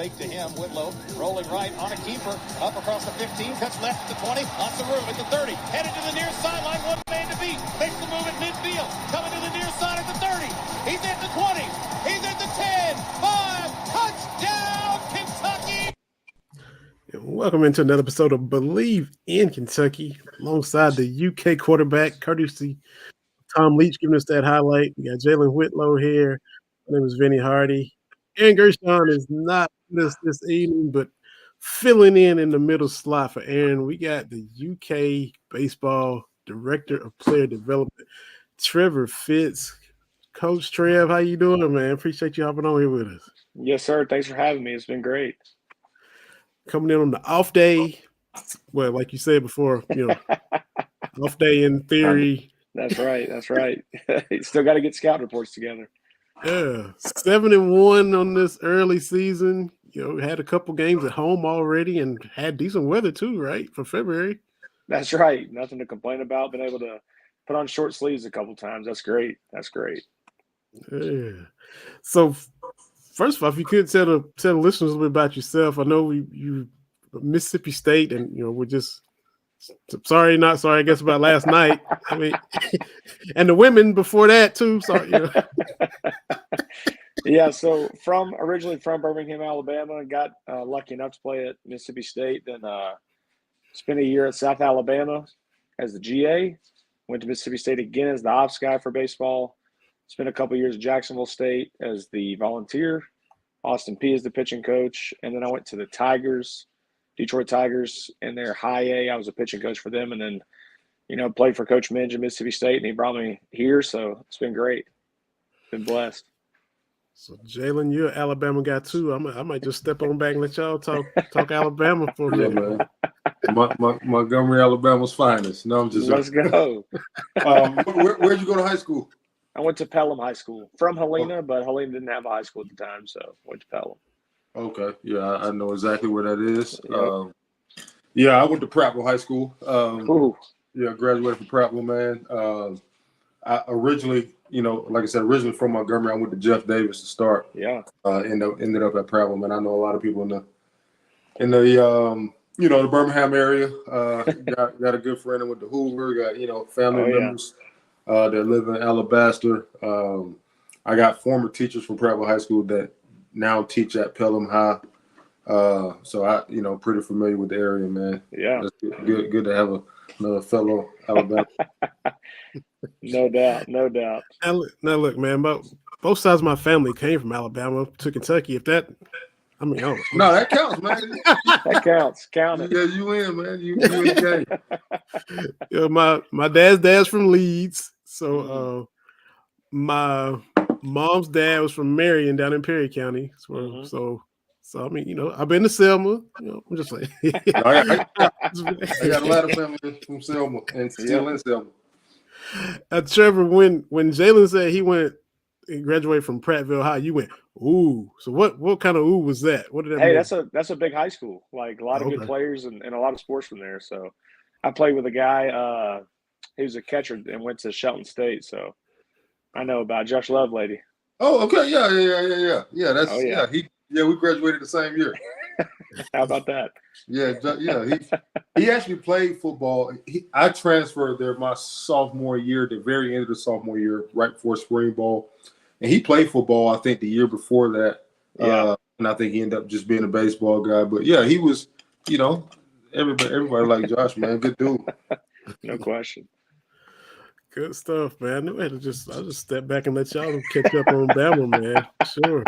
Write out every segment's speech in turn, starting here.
fake to him. Whitlow rolling right on a keeper. Up across the 15. Cuts left at the 20. On the room at the 30. Headed to the near sideline. One man to beat. Makes the move at midfield. Coming to the near side at the 30. He's at the 20. He's at the 10. 5. Touchdown, Kentucky. Welcome into another episode of Believe in Kentucky, alongside the UK quarterback, courtesy Tom Leach giving us that highlight. We got Jalen Whitlow here. My name is Vinny Hardy. Aaron Gershon is not with us this evening, but filling in the middle slot for Aaron. We got the UK baseball director of player development, Trevor Fitz. Coach Trev, how you doing, man? Appreciate you hopping on here with us. Yes, sir. Thanks for having me. It's been great. Coming in on the off day. Well, like you said before, off day in theory. That's right. That's right. You still got to get scout reports together. Yeah, 7-1 on this early season. Had a couple games at home already and had decent weather too, right, for February. That's right. Nothing to complain about. Been able to put on short sleeves a couple times. That's great. That's great. Yeah. So, first of all, if you could tell the listeners a little bit about yourself. I know you Mississippi State, and we're just sorry, not sorry. I guess about last night. I mean, and the women before that too. Sorry. Yeah. So originally from Birmingham, Alabama, got lucky enough to play at Mississippi State. Then spent a year at South Alabama as the GA. Went to Mississippi State again as the ops guy for baseball. Spent a couple years at Jacksonville State as the volunteer. Austin Peay as the pitching coach, and then I went to the Tigers. Detroit Tigers in their high A. I was a pitching coach for them, and then, played for Coach Minge at Mississippi State, and he brought me here, so it's been great. Been blessed. So, Jalen, you're an Alabama guy too. I might just step on back and let y'all talk Alabama for a minute. Man. Montgomery, Alabama's finest. No, I'm just Let's go. Where'd you go to high school? I went to Pelham High School. From Helena, but Helena didn't have a high school at the time, so went to Pelham. Okay. Yeah, I know exactly where that is. Yep. I went to Prattville High School. Graduated from Prattville, man. I originally, like I said, originally from Montgomery, I went to Jeff Davis to start. Yeah. Ended up at Prattville, man. I know a lot of people in the Birmingham area. Got a good friend that went to Hoover. Got family members that live in Alabaster. I got former teachers from Prattville High School that now teach at Pelham High. So I, pretty familiar with the area, man. Yeah. It's good to have another fellow Alabama. No doubt. Now look, man, both sides of my family came from Alabama to Kentucky. No, that counts, man. That counts. Count it. Yeah, you in, man. You in the game. My dad's from Leeds. So my mom's dad was from Marion down in Perry County. So I mean, I've been to Selma. I'm just like, I got a lot of family from Selma and still in Selma. Trevor, when Jalen said he graduated from Prattville High, you went, ooh. So what kind of ooh was that? What did that mean? That's a big high school. Like a lot of good players and a lot of sports from there. So I played with a guy. He was a catcher and went to Shelton State. So I know about Josh Lovelady. Oh, okay. Yeah. That's we graduated the same year. How about that? Yeah. He actually played football. I transferred there my sophomore year, the very end of the sophomore year, right before spring ball. And he played football, I think, the year before that. Yeah. And I think he ended up just being a baseball guy. But yeah, he was, everybody liked Josh, man. Good dude. No question. Good stuff, man. I'll just step back and let y'all catch up on Bama, man. Sure.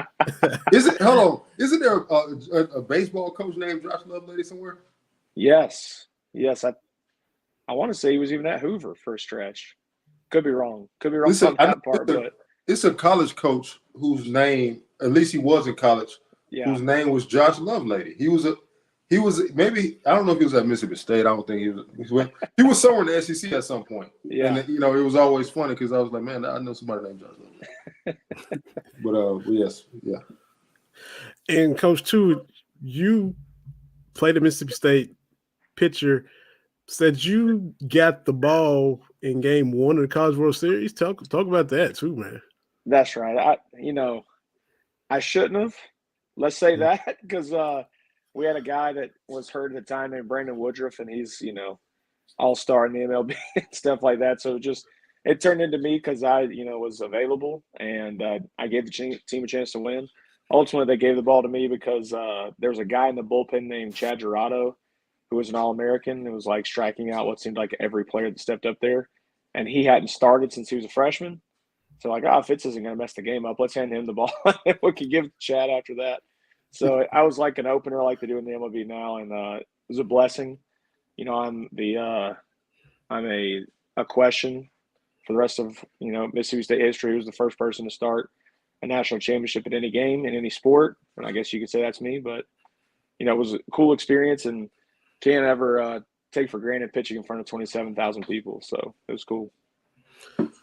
Isn't there a baseball coach named Josh Lovelady somewhere? Yes. I want to say he was even at Hoover for a stretch. Could be wrong. On that part, but it's a college coach whose name, at least he was in college, whose name was Josh Lovelady. He was maybe, I don't know if he was at Mississippi State. I don't think he was somewhere in the SEC at some point. Yeah. And, it was always funny because I was like, man, I know somebody named Josh Lovelady. But yes, yeah. And Coach, too, you played at Mississippi State, pitcher, said you got the ball in game 1 of the College World Series. Talk about that too, man. That's right. I shouldn't have. Let's say that, because we had a guy that was hurt at the time named Brandon Woodruff, and he's, all-star in the MLB and stuff like that. So it turned into me because I, was available, and I gave the team a chance to win. Ultimately, they gave the ball to me because there was a guy in the bullpen named Chad Gerardo, who was an All-American. It was like striking out what seemed like every player that stepped up there. And he hadn't started since he was a freshman. So Fitz isn't going to mess the game up. Let's hand him the ball. We can give Chad after that. So I was like an opener like they do in the MLB now, and it was a blessing. I'm a question for the rest of, Mississippi State history. He was the first person to start a national championship at any game in any sport. And I guess you could say that's me, but, it was a cool experience and can't ever take for granted pitching in front of 27,000 people. So it was cool.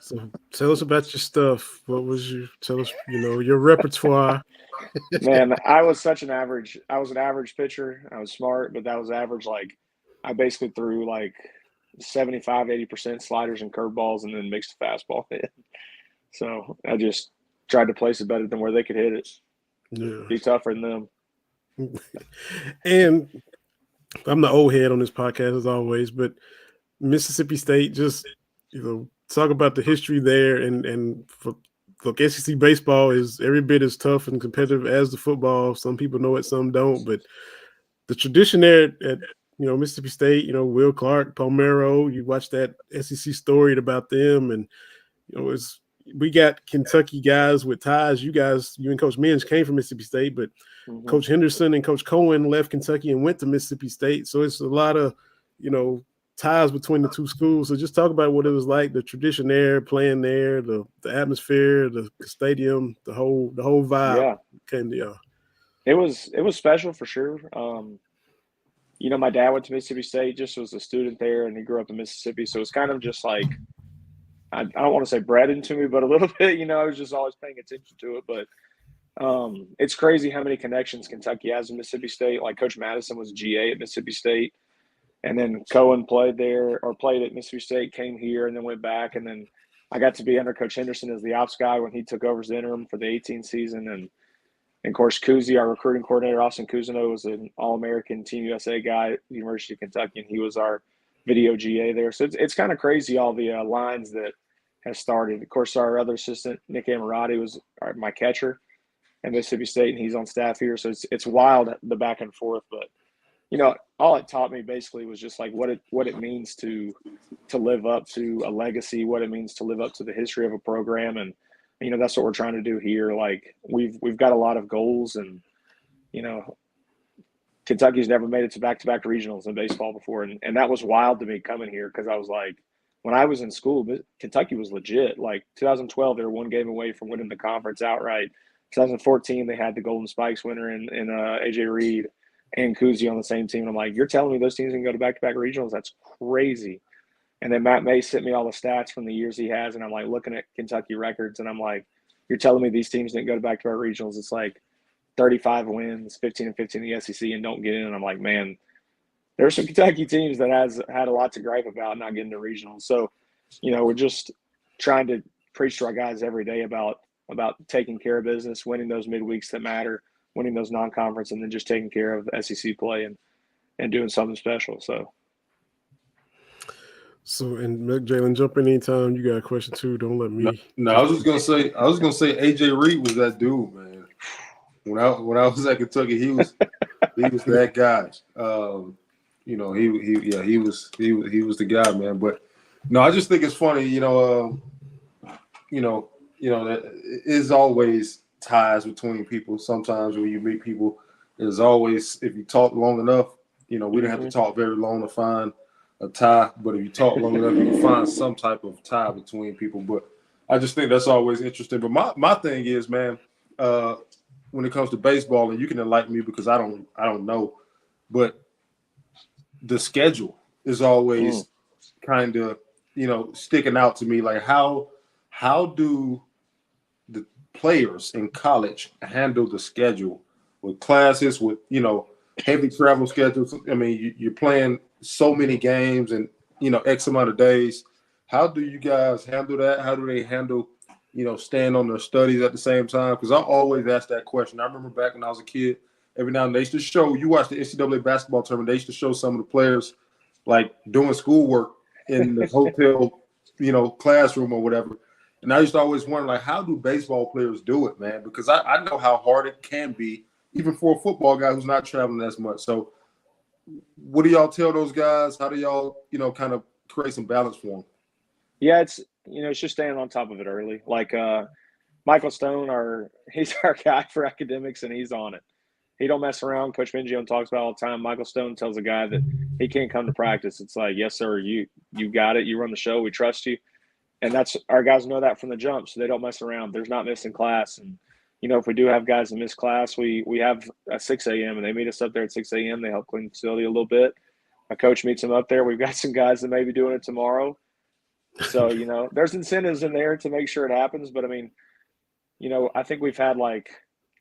So tell us about your stuff. Tell us, your repertoire. Man, I was an average pitcher. I was smart, but that was average. Like, I basically threw like 75, 80% sliders and curveballs and then mixed the fastball in. So I just tried to place it better than where they could hit it. Yeah. Be tougher than them. And I'm the old head on this podcast as always, but Mississippi State, just, talk about the history there. And for SEC baseball is every bit as tough and competitive as the football. Some people know it, some don't. But the tradition there at Mississippi State, Will Clark, Palmero, you watch that SEC story about them. And, we got Kentucky guys with ties. You and Coach Minge came from Mississippi State, but Coach Henderson and Coach Cohen left Kentucky and went to Mississippi State. So it's a lot of, ties between the two schools. So just talk about what it was like, the tradition there, playing there, the atmosphere, the stadium, the whole vibe. Yeah. It was special for sure. My dad went to Mississippi State, just was a student there, and he grew up in Mississippi. So it's kind of just like, I don't want to say bred into me, but a little bit, I was just always paying attention to it. But it's crazy how many connections Kentucky has in Mississippi State. Like Coach Madison was GA at Mississippi State. And then Cohen played at Mississippi State, came here, and then went back. And then I got to be under Coach Henderson as the ops guy when he took over as the interim for the 18 season. And of course, Kuzi, our recruiting coordinator, Austin Cousineau, was an All-American Team USA guy at the University of Kentucky, and he was our video GA there. So it's kind of crazy, all the lines that has started. Of course, our other assistant, Nick Amorati, was my catcher at Mississippi State, and he's on staff here. So it's wild, the back and forth, but all it taught me basically was just like what it means to live up to a legacy, what it means to live up to the history of a program. And, that's what we're trying to do here. Like we've got a lot of goals, and, Kentucky's never made it to back-to-back regionals in baseball before. And that was wild to me coming here, because I was like, when I was in school, Kentucky was legit. Like 2012, they were one game away from winning the conference outright. 2014, they had the Golden Spikes winner in AJ Reed and Kuzi on the same team. And I'm like, you're telling me those teams can go to back-to-back regionals? That's crazy. And then Matt May sent me all the stats from the years he has, and I'm like looking at Kentucky records, and I'm like, you're telling me these teams didn't go to back-to-back regionals? It's like 35 wins, 15-15 in the SEC, and don't get in. And I'm like, man, there's some Kentucky teams that has had a lot to gripe about not getting to regionals. So, we're just trying to preach to our guys every day about taking care of business, winning those midweeks that matter, winning those non-conference, and then just taking care of SEC play and doing something special. So, and Jalen, jump in anytime you got a question too. Don't let me. No, I was just gonna say AJ Reed was that dude, man. When I was at Kentucky, he was that guy. He was the guy, man. But no, I just think it's funny, that it is always ties between people. Sometimes when you meet people, there's always, if you talk long enough, we didn't have to talk very long to find a tie, but if you talk long enough, you can find some type of tie between people. But I just think that's always interesting. But my thing is, man, when it comes to baseball, and you can enlighten me because I don't know, but the schedule is always kind of, sticking out to me. Like how do the players in college handle the schedule with classes, with, heavy travel schedules? I mean, you're playing so many games and, X amount of days. How do you guys handle that? How do they handle stand on their studies at the same time? Because I always ask that question. I remember back when I was a kid, every now and then they used to show, you watch the NCAA basketball tournament, they used to show some of the players like doing schoolwork in the hotel, classroom or whatever. And I used to always wonder, like, how do baseball players do it, man? Because I know how hard it can be, even for a football guy who's not traveling as much. So what do y'all tell those guys? How do y'all, kind of create some balance for them? Yeah, it's just staying on top of it early. Like Michael Stone, he's our guy for academics, and he's on it. He don't mess around. Coach Mingione talks about all the time. Michael Stone tells a guy that he can't come to practice. It's like, yes, sir, you got it. You run the show. We trust you. And that's our guys know that from the jump, so they don't mess around. There's not missing class. And, if we do have guys that miss class, we have a 6 a.m., and they meet us up there at 6 a.m. They help clean the facility a little bit. My coach meets them up there. We've got some guys that may be doing it tomorrow. So, there's incentives in there to make sure it happens. But, I mean, I think we've had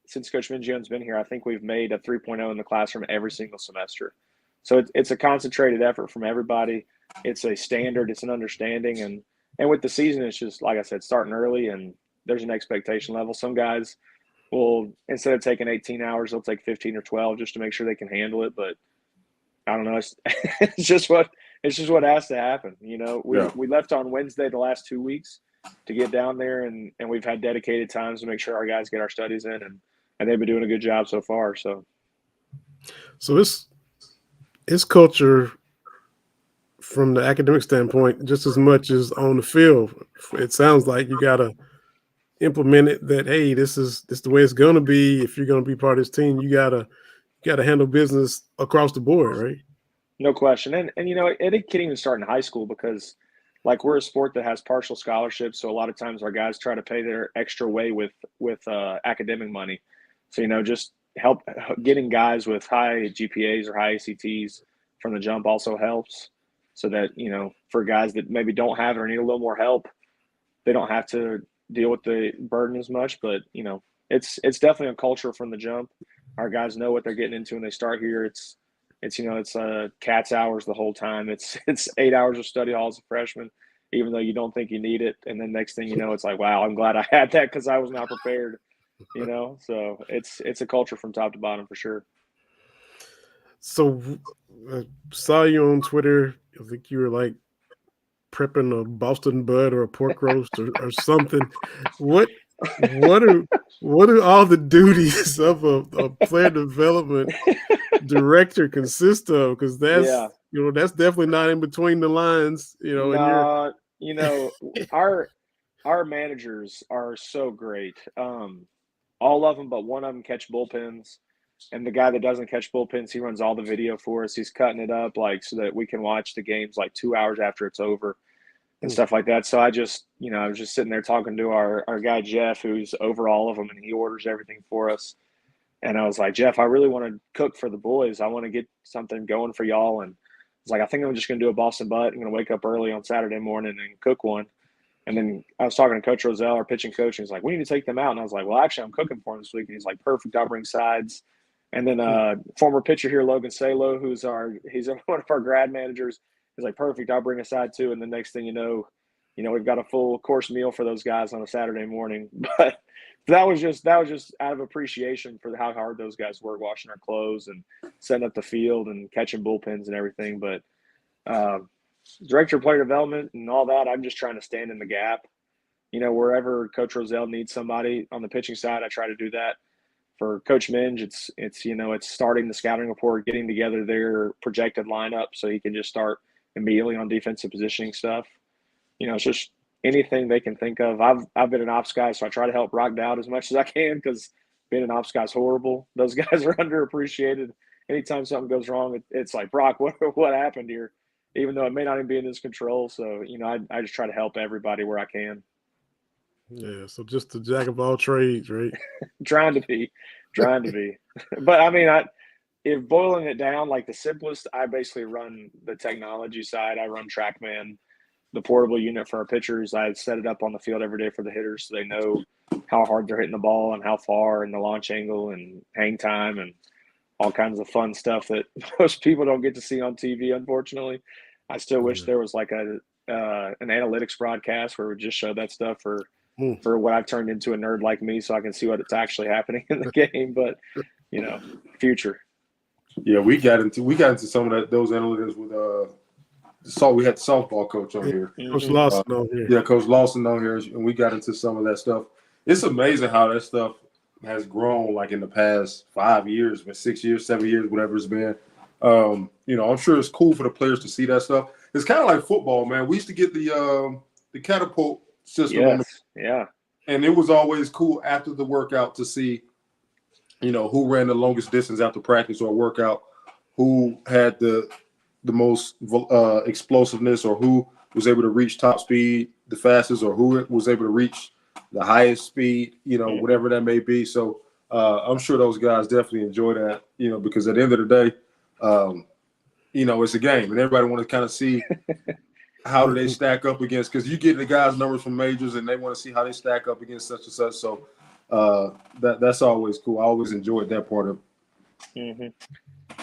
since Coach Mingione's been here, I think we've made a 3.0 in the classroom every single semester. So it's a concentrated effort from everybody. It's a standard. It's an understanding. And with the season, it's just, like I said, starting early, and there's an expectation level. Some guys will, instead of taking 18 hours, they'll take 15 or 12 just to make sure they can handle it. But I don't know. It's just what has to happen. We left on Wednesday the last 2 weeks to get down there, and we've had dedicated times to make sure our guys get our studies in, and they've been doing a good job so far. So it's culture from the academic standpoint just as much as on the field. It sounds like you got to implement it that, hey, this is the way it's going to be. If you're going to be part of this team, you got to handle business across the board, right? No question. And it can even start in high school because, we're a sport that has partial scholarships. So a lot of times our guys try to pay their extra way with academic money. So, just help getting guys with high GPAs or high ACTs from the jump also helps. So that, for guys that maybe don't have it or need a little more help, they don't have to deal with the burden as much. But, it's definitely a culture from the jump. Our guys know what they're getting into when they start here. It's cat's hours the whole time. It's 8 hours of study hall as a freshman, even though you don't think you need it. And then next thing you know, it's like, wow, I'm glad I had that because I was not prepared, So it's a culture from top to bottom for sure. So I saw you on Twitter. I think you were prepping a Boston Bud or a pork roast or something. What are all the duties of a player development director consist of? Because that's that's definitely not in between the lines. No, our managers are so great. All of them, but one of them catch bullpens. And the guy that doesn't catch bullpens, he runs all the video for us. He's cutting it up so that we can watch the games 2 hours after it's over and stuff like that. So I just, I was just sitting there talking to our guy, Jeff, who's over all of them, and he orders everything for us. And I was like, Jeff, I really want to cook for the boys. I want to get something going for y'all. And I was like, I think I'm just going to do a Boston butt. I'm going to wake up early on Saturday morning and cook one. And then I was talking to Coach Rozelle, our pitching coach, and he's like, we need to take them out. And I was like, well, actually, I'm cooking for him this week. And he's like, perfect. I'll bring sides. And then former pitcher here, Logan Salo, he's one of our grad managers, is like, perfect. I'll bring a side too. And the next thing you know, we've got a full course meal for those guys on a Saturday morning. But that was just out of appreciation for how hard those guys work, washing our clothes and setting up the field and catching bullpens and everything. But director of player development and all that, I'm just trying to stand in the gap. Wherever Coach Rozelle needs somebody on the pitching side, I try to do that. For Coach Minge, it's starting the scouting report, getting together their projected lineup so he can just start immediately on defensive positioning stuff. It's just anything they can think of. I've been an ops guy, so I try to help Rock Dowd as much as I can because being an ops guy is horrible. Those guys are underappreciated. Anytime something goes wrong, it's like, Brock, what happened here? Even though it may not even be in his control. So, I just try to help everybody where I can. Yeah, so just the jack of all trades, right? trying to be. But I mean, if boiling it down, the simplest, I basically run the technology side. I run TrackMan, the portable unit for our pitchers. I set it up on the field every day for the hitters so they know how hard they're hitting the ball and how far and the launch angle and hang time and all kinds of fun stuff that most people don't get to see on TV, unfortunately. I still wish there was an analytics broadcast where we just show that stuff for for what I've turned into a nerd like me, so I can see what it's actually happening in the game. But future. Yeah, we got into some of those analytics with we had the softball coach on here. Coach Lawson on here. Yeah, Coach Lawson on here, and we got into some of that stuff. It's amazing how that stuff has grown, like in the past 5 years, 6 years, 7 years, whatever it's been. I'm sure it's cool for the players to see that stuff. It's kind of like football, man. We used to get the catapult system on and it was always cool after the workout to see, who ran the longest distance after practice or workout, who had the most explosiveness, or who was able to reach top speed the fastest, or who was able to reach the highest speed, whatever that may be. So I'm sure those guys definitely enjoy that, because at the end of the day, it's a game, and everybody want to kind of see how do they stack up against, because you get the guys' numbers from majors, and they want to see how they stack up against such and such. So that's always cool. I always enjoyed that part of it.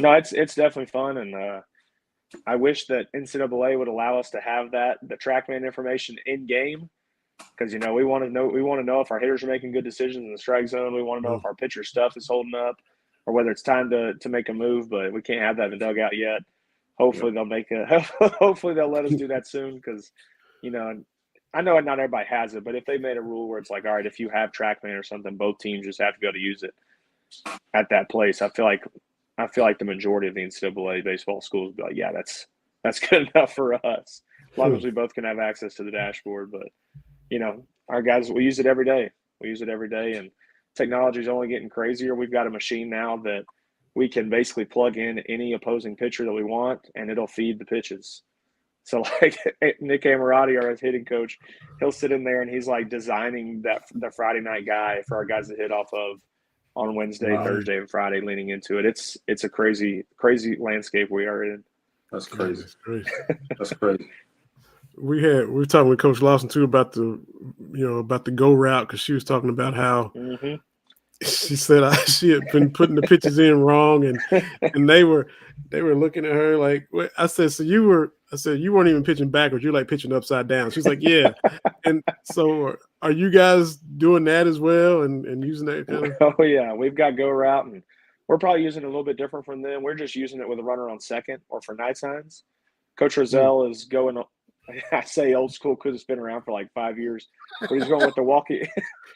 No, it's definitely fun, and I wish that NCAA would allow us to have the TrackMan information in game, because we want to know if our hitters are making good decisions in the strike zone. We want to know if our pitcher stuff is holding up, or whether it's time to make a move. But we can't have that in the dugout yet. Hopefully hopefully they'll let us do that soon, because I know not everybody has it, but if they made a rule where it's like, all right, if you have TrackMan or something, both teams just have to be able to use it at that place. I feel like the majority of the NCAA baseball schools would be like, yeah, that's good enough for us, as long as we both can have access to the dashboard. But our guys, we use it every day. And technology is only getting crazier. We've got a machine now that we can basically plug in any opposing pitcher that we want, and it'll feed the pitches. So like Nick Amorati, our hitting coach, he'll sit in there and he's like designing the Friday night guy for our guys to hit off of on Wednesday, Thursday, and Friday leading into it. It's a crazy, crazy landscape we are in. That's crazy. That's crazy. We were talking with Coach Lawson too about the go route, because she was talking about how she said she had been putting the pitches in wrong, and they were looking at her like, what? I said, so you weren't even pitching backwards, you're like pitching upside down. She's like, yeah. And so are you guys doing that as well and using that kind of? Oh yeah, we've got go route, and we're probably using it a little bit different from them. We're just using it with a runner on second or for night signs. Coach Rozelle is going, I say old school because it's been around for like 5 years, but he's going with the walkie.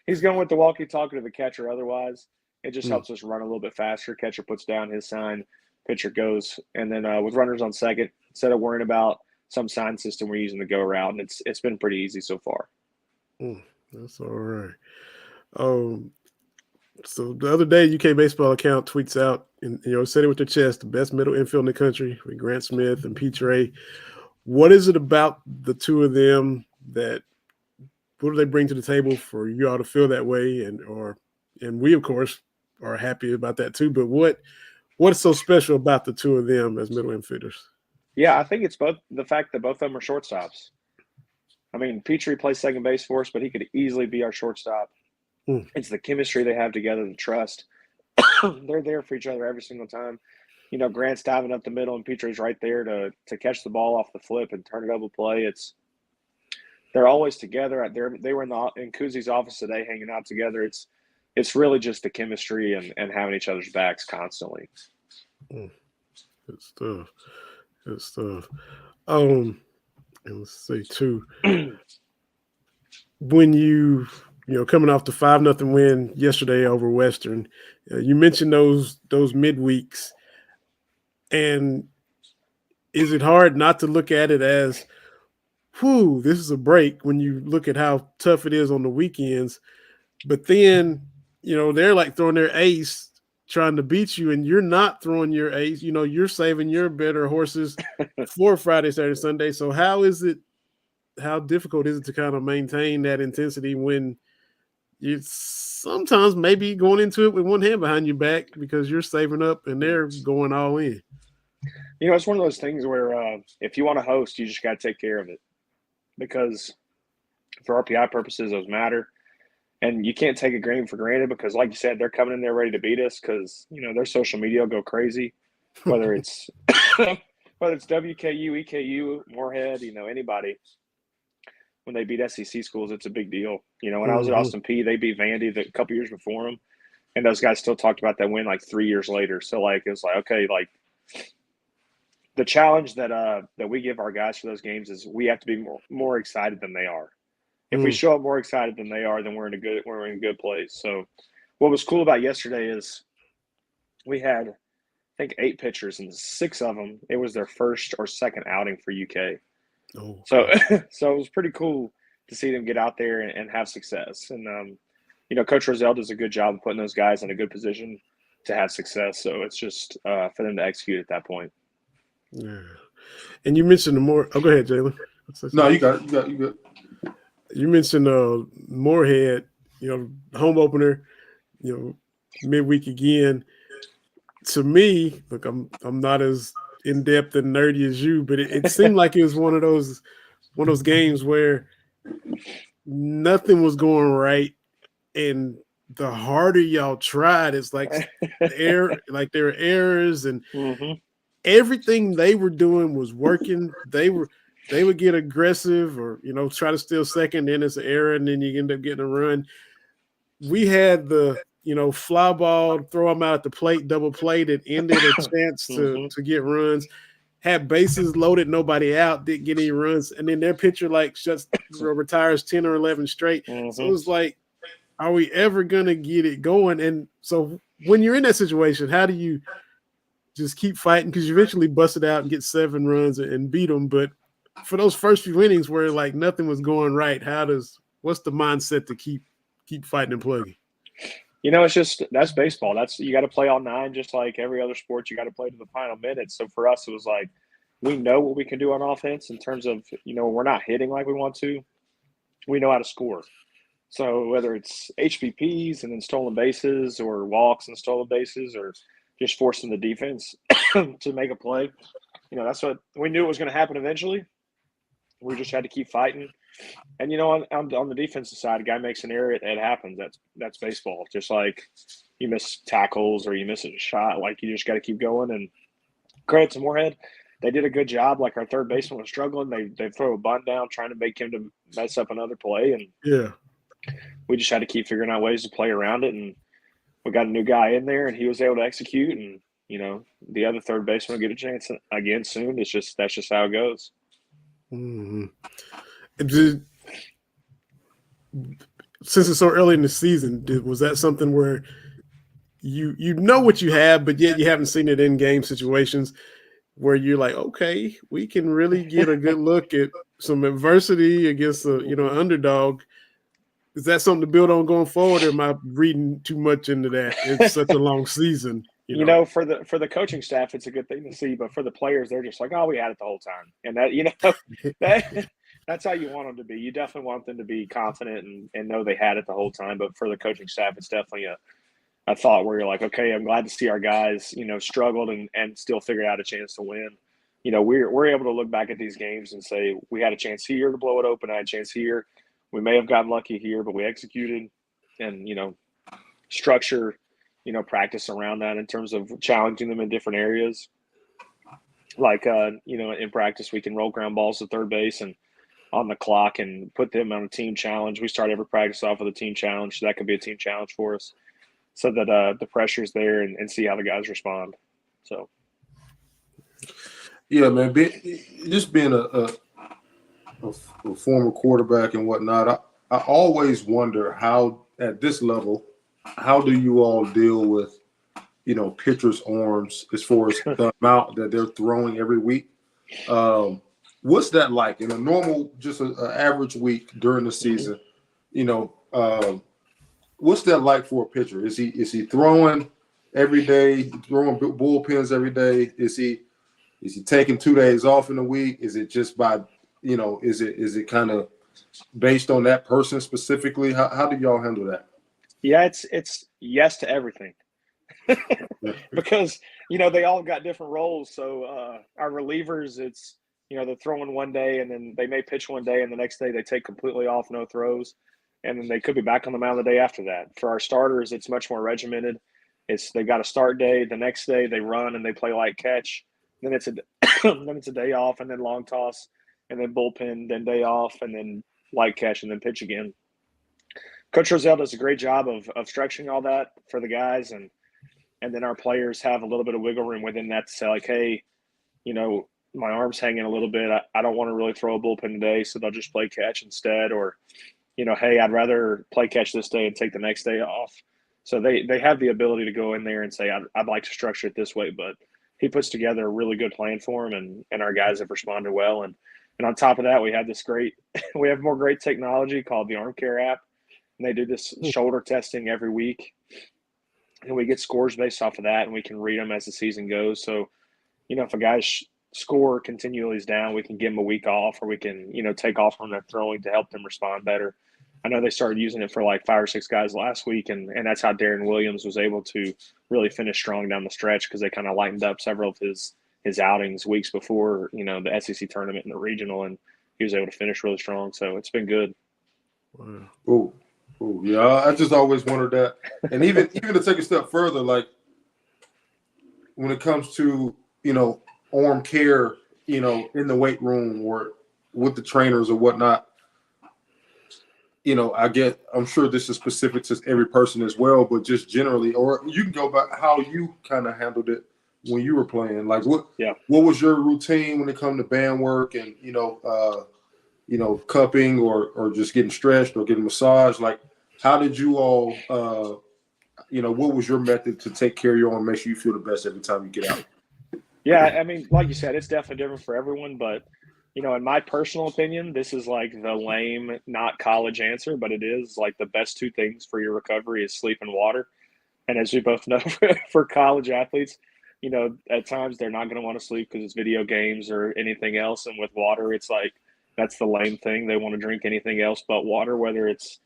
He's going with the walkie-talkie to the catcher. Otherwise, it just helps us run a little bit faster. Catcher puts down his sign, pitcher goes, and then with runners on second, instead of worrying about some sign system, we're using the go route, and it's been pretty easy so far. That's all right. So the other day, UK Baseball account tweets out, and said it with their chest, the best middle infield in the country with Grant Smith and Pete Ray. What is it about the two of them what do they bring to the table for you all to feel that way? And we, of course, are happy about that too. But what's so special about the two of them as middle infielders? Yeah, I think it's both the fact that both of them are shortstops. I mean, Petrie plays second base for us, but he could easily be our shortstop. It's the chemistry they have together, the trust. They're there for each other every single time. Grant's diving up the middle, and Petrie's right there to catch the ball off the flip and turn it over play. They're always together. They were in Kuzi's office today, hanging out together. It's really just the chemistry and having each other's backs constantly. Good stuff. And let's see too, when you coming off the 5-0 win yesterday over Western, you mentioned those midweeks, and is it hard not to look at it as, whew, this is a break when you look at how tough it is on the weekends? But then, they're like throwing their ace trying to beat you, and you're not throwing your ace. You're saving your better horses for Friday, Saturday, Sunday. So how difficult is it to kind of maintain that intensity when you sometimes maybe going into it with one hand behind your back because you're saving up and they're going all in? It's one of those things where if you want to host, you just got to take care of it, because for RPI purposes, those matter. And you can't take a game for granted, because, like you said, they're coming in there ready to beat us, because their social media will go crazy, whether it's WKU, EKU, Moorhead, anybody. when they beat SEC schools, it's a big deal. When I was at Austin Peay, they beat Vandy a couple years before them, and those guys still talked about that win like 3 years later. So it was okay, the challenge that we give our guys for those games is we have to be more excited than they are. If we show up more excited than they are, then we're in a good place. So what was cool about yesterday is we had, I think, 8 pitchers, and 6 of them, it was their first or second outing for UK. Oh, so it was pretty cool to see them get out there and have success. And Coach Rozelle does a good job of putting those guys in a good position to have success. So it's just for them to execute at that point. Yeah. And you mentioned the more. Oh, go ahead, Jalen. No, you got it. You got. You mentioned Moorhead. Home opener. Midweek again. To me, look, I'm not as in depth and nerdy as you, but it seemed like it was one of those games where nothing was going right, and the harder y'all tried, it's like there were errors, and everything they were doing was working. They would get aggressive or try to steal second, then it's an error, and then you end up getting a run. We had the fly ball, throw them out at the plate, double play that ended a chance to get runs. Had bases loaded, nobody out, didn't get any runs, and then their pitcher retires 10 or 11 straight. So it was like, are we ever gonna get it going? And so when you're in that situation, how do you just keep fighting? Because you eventually bust it out and get 7 runs and beat them. But for those first few innings where nothing was going right, what's the mindset to keep fighting and plugging? That's baseball. You got to play all 9, just like every other sport. You got to play to the final minute. So for us, it was like, we know what we can do on offense in terms of, we're not hitting like we want to. We know how to score. So whether it's HBPs and then stolen bases, or walks and stolen bases, or just forcing the defense to make a play, that's what we knew it was going to happen eventually. We just had to keep fighting. And on the defensive side, a guy makes an error, it happens. That's baseball. Just like you miss tackles or you miss a shot, you just got to keep going. And credit to Moorhead, they did a good job. Our third baseman was struggling. They throw a bunt down, trying to make him to mess up another play, and we just had to keep figuring out ways to play around it. And we got a new guy in there, and he was able to execute. And the other third baseman will get a chance again soon. That's just how it goes. Mm-hmm. Since it's so early in the season, was that something where you know what you have, but yet you haven't seen it in game situations where you're like, okay, we can really get a good look at some adversity against an underdog? Is that something to build on going forward, or am I reading too much into that? It's such a long season. For the coaching staff, it's a good thing to see, but for the players, they're just like, oh, we had it the whole time. And that, that's how you want them to be. You definitely want them to be confident and know they had it the whole time. But for the coaching staff, it's definitely a thought where you're like, okay, I'm glad to see our guys, struggled and still figured out a chance to win. We're able to look back at these games and say, we had a chance here to blow it open. I had a chance here. We may have gotten lucky here, but we executed, and, structure, practice around that in terms of challenging them in different areas. In practice, we can roll ground balls to third base and on the clock and put them on a team challenge. We start every practice off with a team challenge. So that could be a team challenge for us, so that the pressure's there and see how the guys respond. So. Yeah, man, just being a former quarterback and whatnot, I always wonder how, at this level, how do you all deal with, pitchers' arms as far as the amount that they're throwing every week? What's that like in a normal, just an average week during the season? What's that like for a pitcher? Is he throwing every day, throwing bullpens every day? Is he taking 2 days off in a week? Is it just by is it kind of based on that person specifically? How do y'all handle that? Yeah, it's yes to everything. Because, they all got different roles. So our relievers, it's, they're throwing one day and then they may pitch one day and the next day they take completely off, no throws. And then they could be back on the mound the day after that. For our starters, it's much more regimented. They got a start day. The next day they run and they play light catch. Then it's a day off, and then long toss, and then bullpen, then day off, and then light catch, and then pitch again. Coach Roselle does a great job of structuring all that for the guys, and then our players have a little bit of wiggle room within that to say, like, hey, my arm's hanging a little bit. I don't want to really throw a bullpen today, so they'll just play catch instead. Or, hey, I'd rather play catch this day and take the next day off. So they have the ability to go in there and say, I'd like to structure it this way. But he puts together a really good plan for them, and our guys have responded well. And on top of that, we have we have more great technology called the Arm Care app. And they do this shoulder testing every week. And we get scores based off of that, and we can read them as the season goes. So, if a guy's score continually is down, we can give them a week off, or we can, take off from their throwing to help them respond better. I know they started using it for like 5 or 6 guys last week, and that's how Darren Williams was able to really finish strong down the stretch, because they kind of lightened up several of his outings weeks before, the SEC tournament and the regional, and he was able to finish really strong. So it's been good. Wow. Ooh, yeah, I just always wondered that. And even to take a step further, like when it comes to, arm care, in the weight room or with the trainers or whatnot, I'm sure this is specific to every person as well, but just generally, or you can go back how you kind of handled it when you were playing. Like what was your routine when it come to band work and, cupping or just getting stretched or getting massaged? Like, how did you all, what was your method to take care of your arm, make sure you feel the best every time you get out? Yeah, I mean, like you said, it's definitely different for everyone. But, in my personal opinion, this is like the lame, not college answer, but it is like the best 2 things for your recovery is sleep and water. And as we both know, for college athletes, at times they're not going to want to sleep because it's video games or anything else. And with water, it's like that's the lame thing. They want to drink anything else but water, whether it's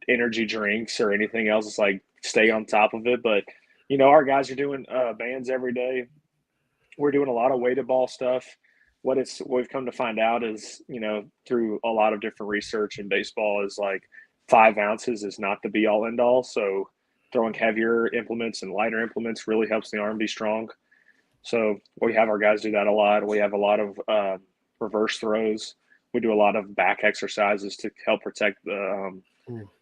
energy drinks or anything else. It's like stay on top of it. But, our guys are doing bands every day. We're doing a lot of weighted ball stuff. What we've come to find out is, through a lot of different research in baseball is like 5 ounces is not the be all end all. So throwing heavier implements and lighter implements really helps the arm be strong. So we have our guys do that a lot. We have a lot of reverse throws. We do a lot of back exercises to help protect the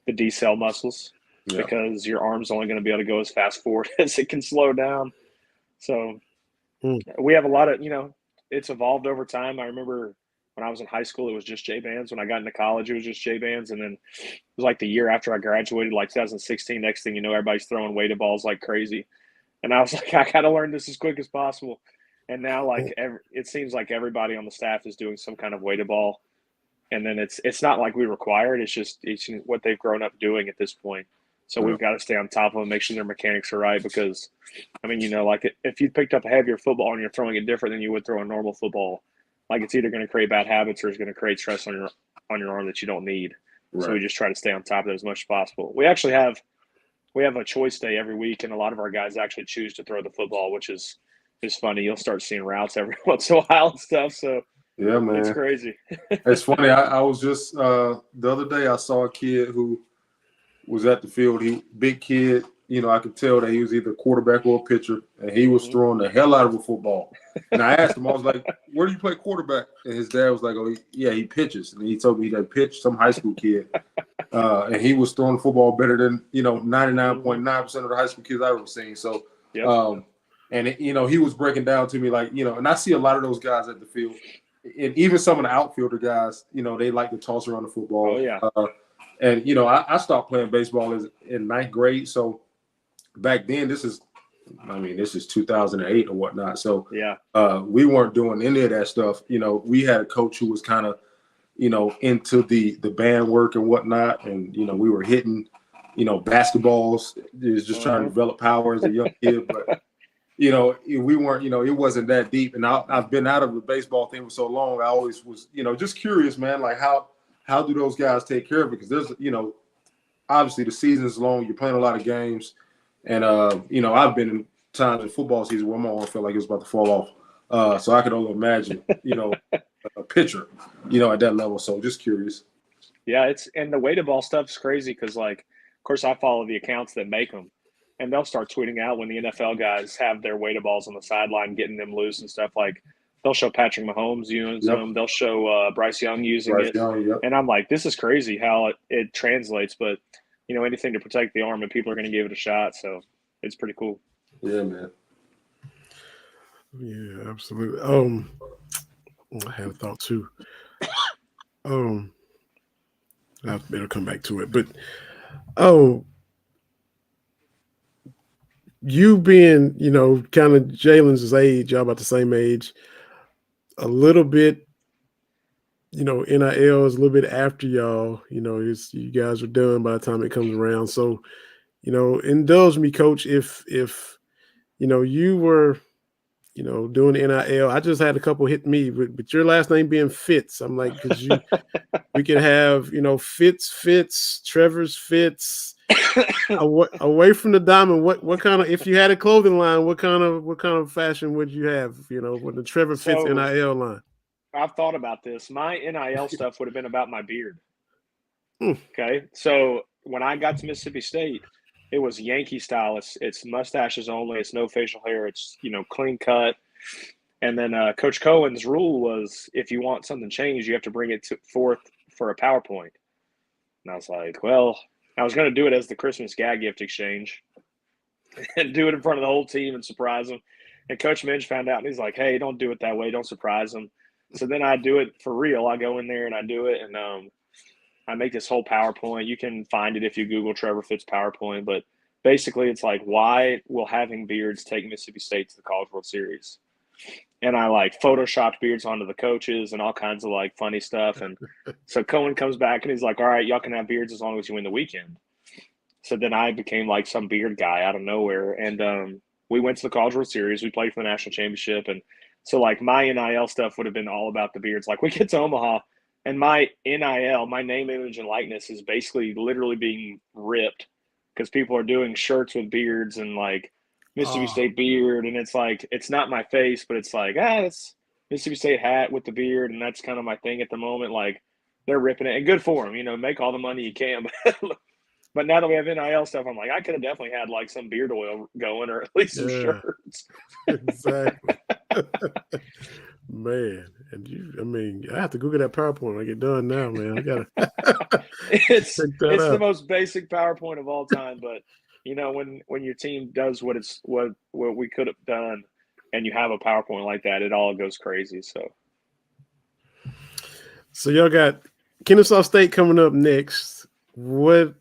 decel muscles, because your arm's only going to be able to go as fast forward as it can slow down. So we have a lot of, it's evolved over time. I remember when I was in high school, it was just J bands. When I got into college, it was just J bands. And then it was like the year after I graduated, like 2016, next thing you know, everybody's throwing weighted balls like crazy. And I was like, I got to learn this as quick as possible. And now, like, it seems like everybody on the staff is doing some kind of weighted ball. And then it's not like we require it. It's just it's what they've grown up doing at this point. So we've got to stay on top of them, make sure their mechanics are right, because, I mean, like if you picked up a heavier football and you're throwing it different than you would throw a normal football, like it's either going to create bad habits or it's going to create stress on your arm that you don't need. Right. So we just try to stay on top of it as much as possible. We actually have a choice day every week, and a lot of our guys actually choose to throw the football, which is funny. You'll start seeing routes every once in a while and stuff. So yeah, man, it's crazy. It's funny. I was just the other day I saw a kid who was at the field. Big kid. I could tell that he was either a quarterback or a pitcher, and he was throwing the hell out of a football. And I asked him, I was like, where do you play quarterback? And his dad was like, oh, yeah, he pitches. And he told me that pitched some high school kid. And he was throwing the football better than, 99.9% of the high school kids I've ever seen. So, he was breaking down to me like, and I see a lot of those guys at the field. And even some of the outfielder guys, they like to toss around the football. Oh, yeah. I stopped playing baseball in 9th grade. So back then, this is 2008 or whatnot. So we weren't doing any of that stuff. We had a coach who was kind of, into the band work and whatnot. And, we were hitting, basketballs. It was just trying to develop power as a young kid. But, we weren't, it wasn't that deep. And I've been out of the baseball thing for so long. I always was, just curious, man, like how do those guys take care of it? Because there's, obviously the season is long. You're playing a lot of games. And, I've been in times in football season where my arm felt like it was about to fall off. So I could only imagine, a pitcher, at that level. So just curious. Yeah, and the weighted ball stuff's crazy because, like, of course, I follow the accounts that make them. And they'll start tweeting out when the NFL guys have their weighted balls on the sideline, getting them loose and stuff. Like, they'll show Patrick Mahomes using them. They'll show Bryce Young using it. And I'm like, this is crazy how it translates. But, anything to protect the arm, and people are going to give it a shot. So it's pretty cool. Yeah, man. Yeah, absolutely. I had a thought too. I'll better come back to it. But you being, kind of Jalen's age, y'all about the same age, a little bit, NIL is a little bit after y'all, you guys are done by the time it comes around. So, indulge me, Coach, if you were, doing NIL. I just had a couple hit me, but your last name being Fitz, I'm like, because we could have, Fitz, Trevor's Fitz, away from the diamond. What kind of, if you had a clothing line, what kind of fashion would you have? With the Trevor Fitz NIL line. I've thought about this. My NIL stuff would have been about my beard. Okay, so when I got to Mississippi State, it was Yankee style. It's mustaches only. It's no facial hair. It's clean cut. And then Coach Cohen's rule was, if you want something changed, you have to bring it forth for a PowerPoint. And I was like, well, I was going to do it as the Christmas gag gift exchange and do it in front of the whole team and surprise them. And Coach Minge found out, and he's like, hey, don't do it that way. Don't surprise them. So then I do it for real. I go in there and I do it, and I make this whole PowerPoint. You can find it if you Google Trevor Fitz PowerPoint. But basically it's like, why will having beards take Mississippi State to the College World Series? And I photoshopped beards onto the coaches and all kinds of funny stuff. And so Cohen comes back and he's like, all right, y'all can have beards as long as you win the weekend. So then I became some beard guy out of nowhere. And we went to the College World Series. We played for the national championship. And so my NIL stuff would have been all about the beards. We get to Omaha, and my NIL, my name, image, and likeness is basically literally being ripped because people are doing shirts with beards and Mississippi State beard. And it's not my face, but it's it's Mississippi State hat with the beard. And that's kind of my thing at the moment. They're ripping it, and good for them, make all the money you can. But now that we have NIL stuff, I'm I could have definitely had some beard oil going, or at least some shirts. Exactly. Man, and I have to Google that PowerPoint when I get done now, man. I gotta. It's the most basic PowerPoint of all time, but when your team does what we could have done, and you have a PowerPoint like that, it all goes crazy. So y'all got Kennesaw State coming up next. What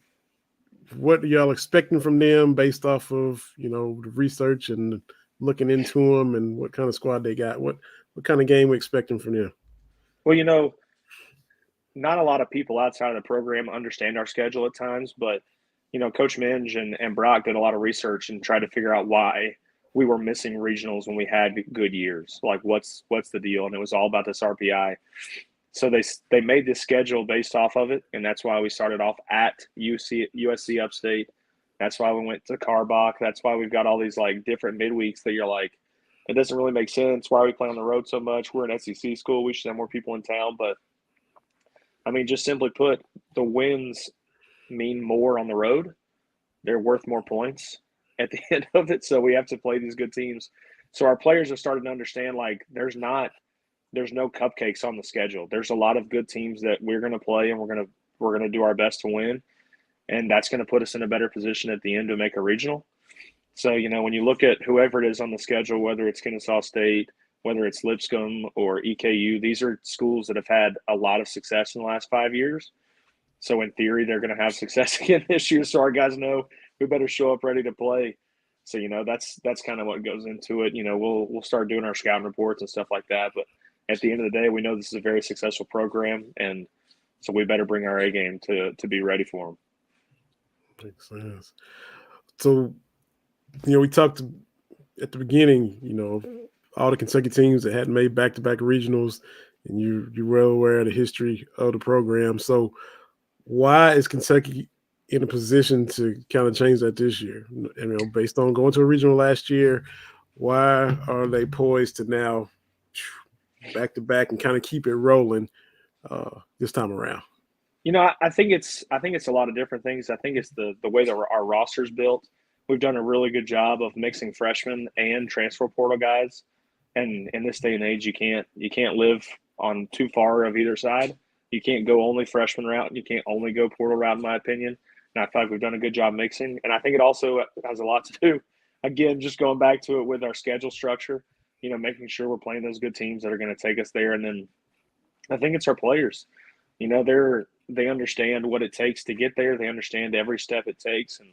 are y'all expecting from them based off of the research and looking into them, and what kind of squad they got? What kind of game we expecting from them? Well, not a lot of people outside of the program understand our schedule at times, but Coach Minge and Brock did a lot of research and tried to figure out why we were missing regionals when we had good years. What's the deal? And it was all about this RPI. So they made this schedule based off of it, and that's why we started off at USC Upstate. That's why we went to Carbach. That's why we've got all these different midweeks that you're it doesn't really make sense. Why are we playing on the road so much? We're an SEC school. We should have more people in town. But, just simply put, the wins mean more on the road. They're worth more points at the end of it. So we have to play these good teams. So our players have started to understand there's no cupcakes on the schedule. There's a lot of good teams that we're going to play, and we're going to do our best to win. And that's going to put us in a better position at the end to make a regional. So, when you look at whoever it is on the schedule, whether it's Kennesaw State, whether it's Lipscomb or EKU, these are schools that have had a lot of success in the last 5 years. So in theory, they're going to have success again this year. So our guys know we better show up ready to play. So, that's kind of what goes into it. We'll start doing our scouting reports and stuff like that. But at the end of the day, we know this is a very successful program. And so we better bring our A game to be ready for them. Makes sense. So, we talked at the beginning, all the Kentucky teams that hadn't made back-to-back regionals, and you're well aware of the history of the program. So why is Kentucky in a position to kind of change that this year? Based on going to a regional last year, why are they poised to now back-to-back and kind of keep it rolling this time around? I think it's a lot of different things. I think it's the way that our roster's built. We've done a really good job of mixing freshmen and transfer portal guys. And in this day and age, you can't live on too far of either side. You can't go only freshman route, and you can't only go portal route, in my opinion. And I feel like we've done a good job mixing. And I think it also has a lot to do, again, just going back to it with our schedule structure, making sure we're playing those good teams that are going to take us there. And then I think it's our players. They understand what it takes to get there. They understand every step it takes. And,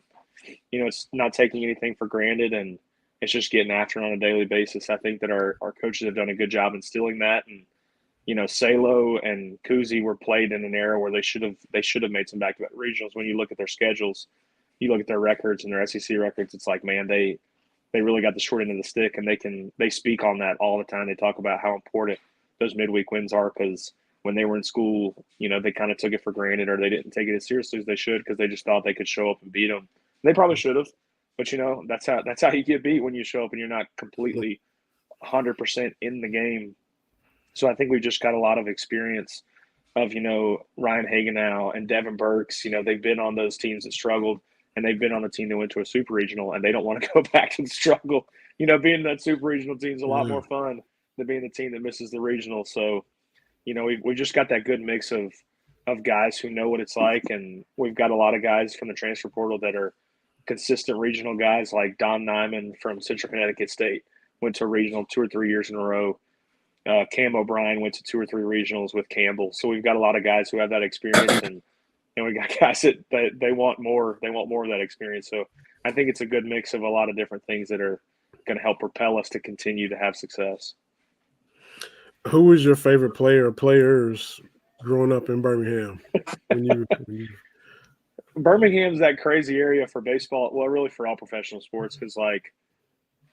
it's not taking anything for granted, and it's just getting after it on a daily basis. I think that our coaches have done a good job instilling that. And, Salo and Kuzi were played in an era where they should have made some back-to-back regionals. When you look at their schedules, you look at their records and their SEC records, it's like, man, they really got the short end of the stick, and they speak on that all the time. They talk about how important those midweek wins are, because when they were in school, they kind of took it for granted, or they didn't take it as seriously as they should, because they just thought they could show up and beat them. They probably should have, but that's how you get beat, when you show up and you're not completely 100% in the game. So I think we've just got a lot of experience of, Ryan Hagenau and Devin Burks. They've been on those teams that struggled, and they've been on the team that went to a super regional, and they don't want to go back to the struggle. Being that super regional team is a lot more fun than being the team that misses the regional. So, we've just got that good mix of guys who know what it's like, and we've got a lot of guys from the transfer portal that are consistent regional guys, like Don Nyman from Central Connecticut State, went to a regional 2 or 3 years in a row. Cam O'Brien went to 2 or 3 regionals with Campbell. So we've got a lot of guys who have that experience, and we got guys that they want more. They want more of that experience. So I think it's a good mix of a lot of different things that are going to help propel us to continue to have success. Who was your favorite player or players growing up in Birmingham? Birmingham's that crazy area for baseball. Well, really for all professional sports, because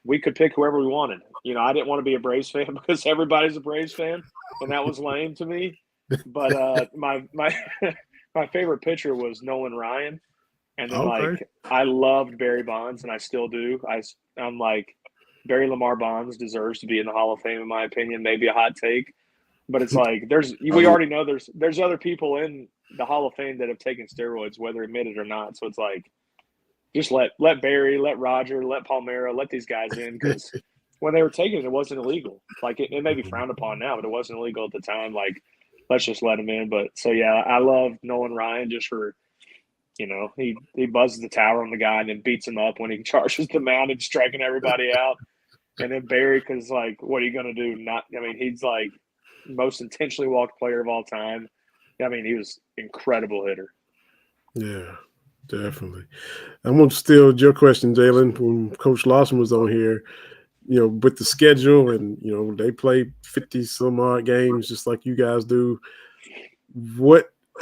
we could pick whoever we wanted. I didn't want to be a Braves fan because everybody's a Braves fan, and that was lame to me. But my favorite pitcher was Nolan Ryan, and then I loved Barry Bonds, and I still do. I'm like, Barry Lamar Bonds deserves to be in the Hall of Fame, in my opinion. Maybe a hot take, but it's like we already know there's other people in the Hall of Fame that have taken steroids, whether admitted or not. So it's like, just let Barry, let Roger, let Palmeiro, let these guys in, because when they were taking it wasn't illegal. Like it may be frowned upon now, but it wasn't illegal at the time. Like, let's just let him in. But so yeah, I love Nolan Ryan just for, he buzzes the tower on the guy and then beats him up when he charges the mound and striking everybody out. And then Barry, because what are you gonna do? He's like most intentionally walked player of all time. He was incredible hitter. Yeah. Definitely. I'm going to steal your question, Jalen, when Coach Lawson was on here, with the schedule, and, they play 50 some odd games just like you guys do.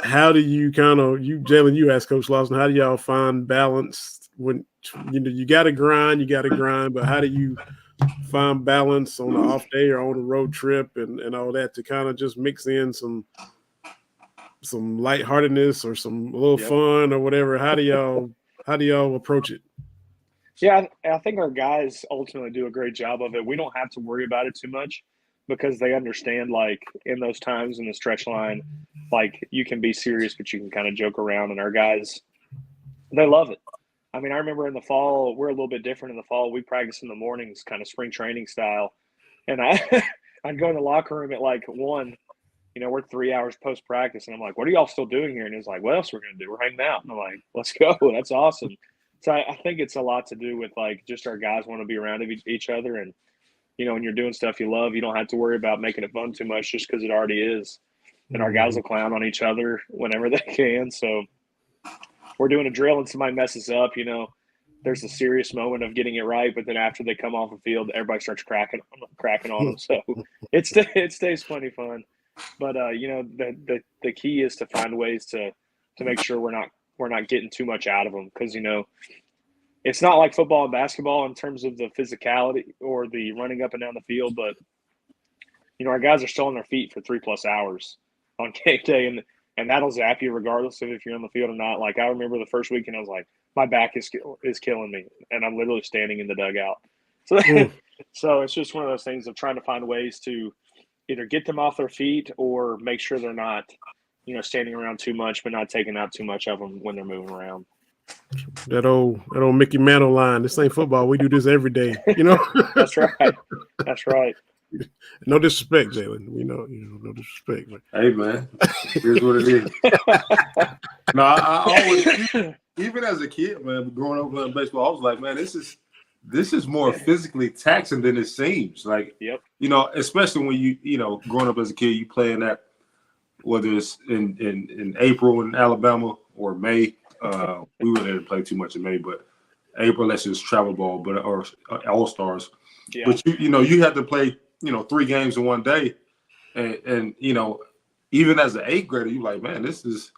How do you Jalen, you asked Coach Lawson, how do y'all find balance when, you got to grind, but how do you find balance on an off day or on a road trip and all that to kind of just mix in some lightheartedness or a little fun or whatever? How do y'all approach it? Yeah, I think our guys ultimately do a great job of it. We don't have to worry about it too much, because they understand, in those times in the stretch line, you can be serious, but you can kind of joke around, and our guys, they love it. I remember in the fall, we're a little bit different in the fall. We practice in the mornings, kind of spring training style. And I'd go in the locker room at 1, we're 3 hours post practice, and I'm like, what are y'all still doing here? And he's like, what else we're going to do? We're hanging out. And I'm like, let's go. That's awesome. So I think it's a lot to do with just our guys want to be around each other. And, when you're doing stuff you love, you don't have to worry about making it fun too much, just because it already is. And our guys will clown on each other whenever they can. So we're doing a drill and somebody messes up, there's a serious moment of getting it right, but then after they come off the field, everybody starts cracking on them. So it stays plenty fun. But the key is to find ways to make sure we're not getting too much out of them, because it's not like football and basketball in terms of the physicality or the running up and down the field, but our guys are still on their feet for 3+ hours on game day, and that'll zap you regardless of if you're on the field or not. I remember the first weekend, I was like, my back is killing me, and I'm literally standing in the dugout. So it's just one of those things of trying to find ways to either get them off their feet or make sure they're not, standing around too much, but not taking out too much of them when they're moving around. That old Mickey Mantle line. This ain't football. We do this every day. That's right. That's right. No disrespect, Jalen. We know, no disrespect. But. Hey, man, here's what it is. No, I always, even as a kid, man, growing up playing baseball, I was like, man, this is more physically taxing than it seems. Like, especially when you growing up as a kid, you playing that, whether it's in April in Alabama or May. We wouldn't have to play too much in May, but April, that's just travel ball, or All Stars. Yeah. But you had to play 3 games in one day, and even as an 8th grader, you're like, man, this is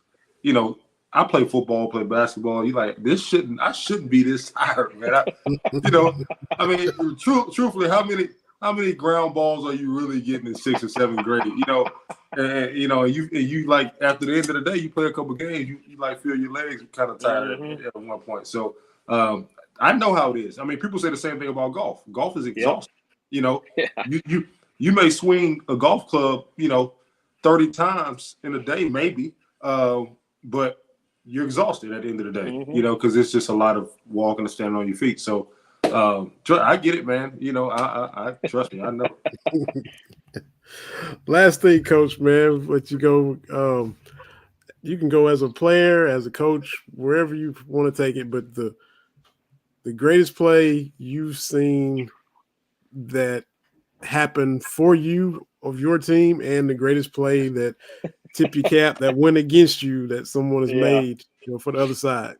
I play football, play basketball. You like I shouldn't be this tired, man. I mean, truthfully, how many ground balls are you really getting in 6th or 7th grade? And you like after the end of the day, you play a couple games, you like feel your legs kind of tired at one point. So I know how it is. I mean, people say the same thing about golf. Golf is exhausting. You may swing a golf club, 30 times in a day, maybe, but you're exhausted at the end of the day, because it's just a lot of walking and standing on your feet. So I get it, man. I trust me. I know. Last thing, Coach, man, let you go. You can go as a player, as a coach, wherever you want to take it. But the greatest play you've seen that happened for you of your team, and the greatest play that tip your cap that went against you that someone has made, for the other side.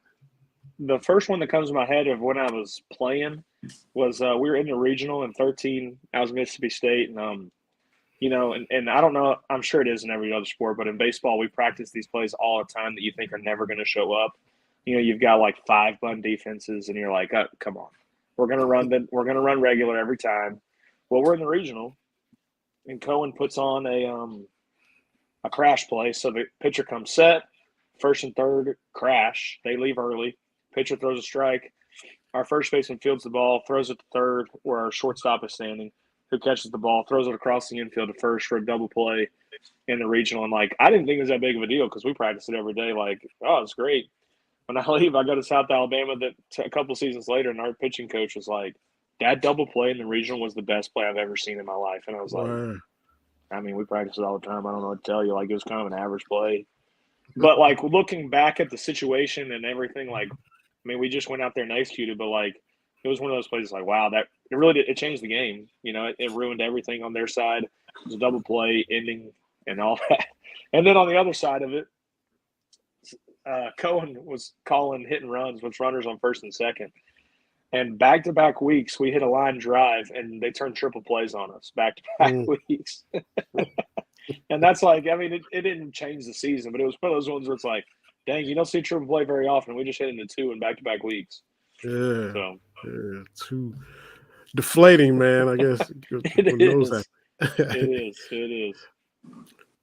The first one that comes to my head of when I was playing was we were in the regional in 13. I was Mississippi State, and and I don't know, I'm sure it is in every other sport, but in baseball we practice these plays all the time that you think are never going to show up. You've got like 5 bunt defenses, and you're like, oh, come on, we're gonna run regular every time. Well, we're in the regional, and Cohen puts on a crash play. So the pitcher comes set, 1st and 3rd crash. They leave early. Pitcher throws a strike. Our first baseman fields the ball, throws it to 3rd, where our shortstop is standing, who catches the ball, throws it across the infield to 1st for a double play in the regional. And, I didn't think it was that big of a deal because we practice it every day. It's great. When I leave, I go to South Alabama a couple seasons later, and our pitching coach was like, that double play in the regional was the best play I've ever seen in my life. And I was like, I mean, we practice it all the time. I don't know what to tell you. It was kind of an average play. But, looking back at the situation and everything, we just went out there and executed. But, it was one of those plays wow, that it really did. It changed the game. It ruined everything on their side. It was a double play ending and all that. And then on the other side of it, Cohen was calling hit and runs with runners on 1st and 2nd. And back-to-back weeks, we hit a line drive, and they turned triple plays on us back-to-back weeks. And that's it didn't change the season, but it was one of those ones where it's dang, you don't see triple play very often. We just hit into 2 in back-to-back weeks. Yeah. So. Yeah, too deflating, man, I guess. It is.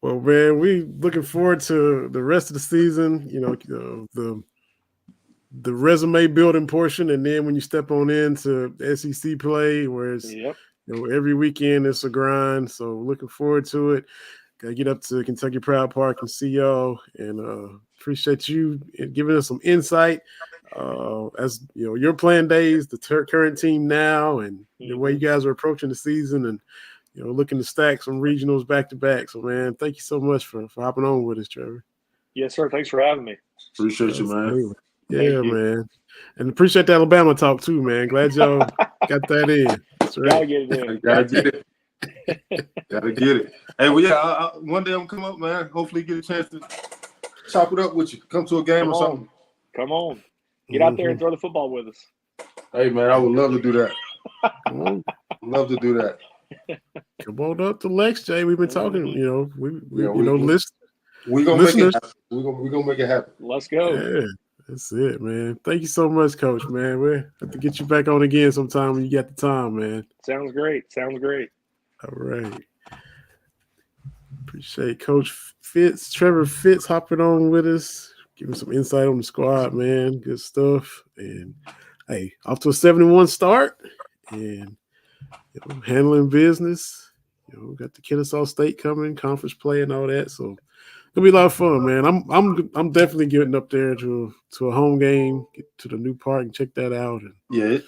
Well, man, we looking forward to the rest of the season, the resume building portion, and then when you step on into SEC play, where it's every weekend it's a grind. So looking forward to it. Gotta get up to Kentucky Proud Park and see y'all, and appreciate you giving us some insight as your playing days, the current team now, and the way you guys are approaching the season, and looking to stack some regionals back to back. So, man, thank you so much for hopping on with us, Trevor. Yes, sir. Thanks for having me. Appreciate you, man. Yeah, man. And appreciate the Alabama talk too, man. Glad y'all got that in. That's right. Gotta get it in. Gotta get it. Gotta get it. Hey, well, one day I'm gonna come up, man. Hopefully get a chance to chop it up with you. Come to a game or something. Come on. Get out there and throw the football with us. Hey, man, I would love to do that. Love to do that. Come on up to Lex, Jay. We've been talking, we're gonna make it happen. We're gonna make it happen. Let's go. Yeah, that's it, man. Thank you so much, Coach, man. We'll have to get you back on again sometime when you got the time, man. Sounds great. All right. Appreciate Coach Trevor Fitz hopping on with us, giving some insight on the squad, man. Good stuff. And hey, off to a 71 start, and handling business. Got the Kennesaw State coming, conference play and all that. So It'll be a lot of fun, man. I'm definitely getting up there to a home game, get to the new park and check that out. And Yeah,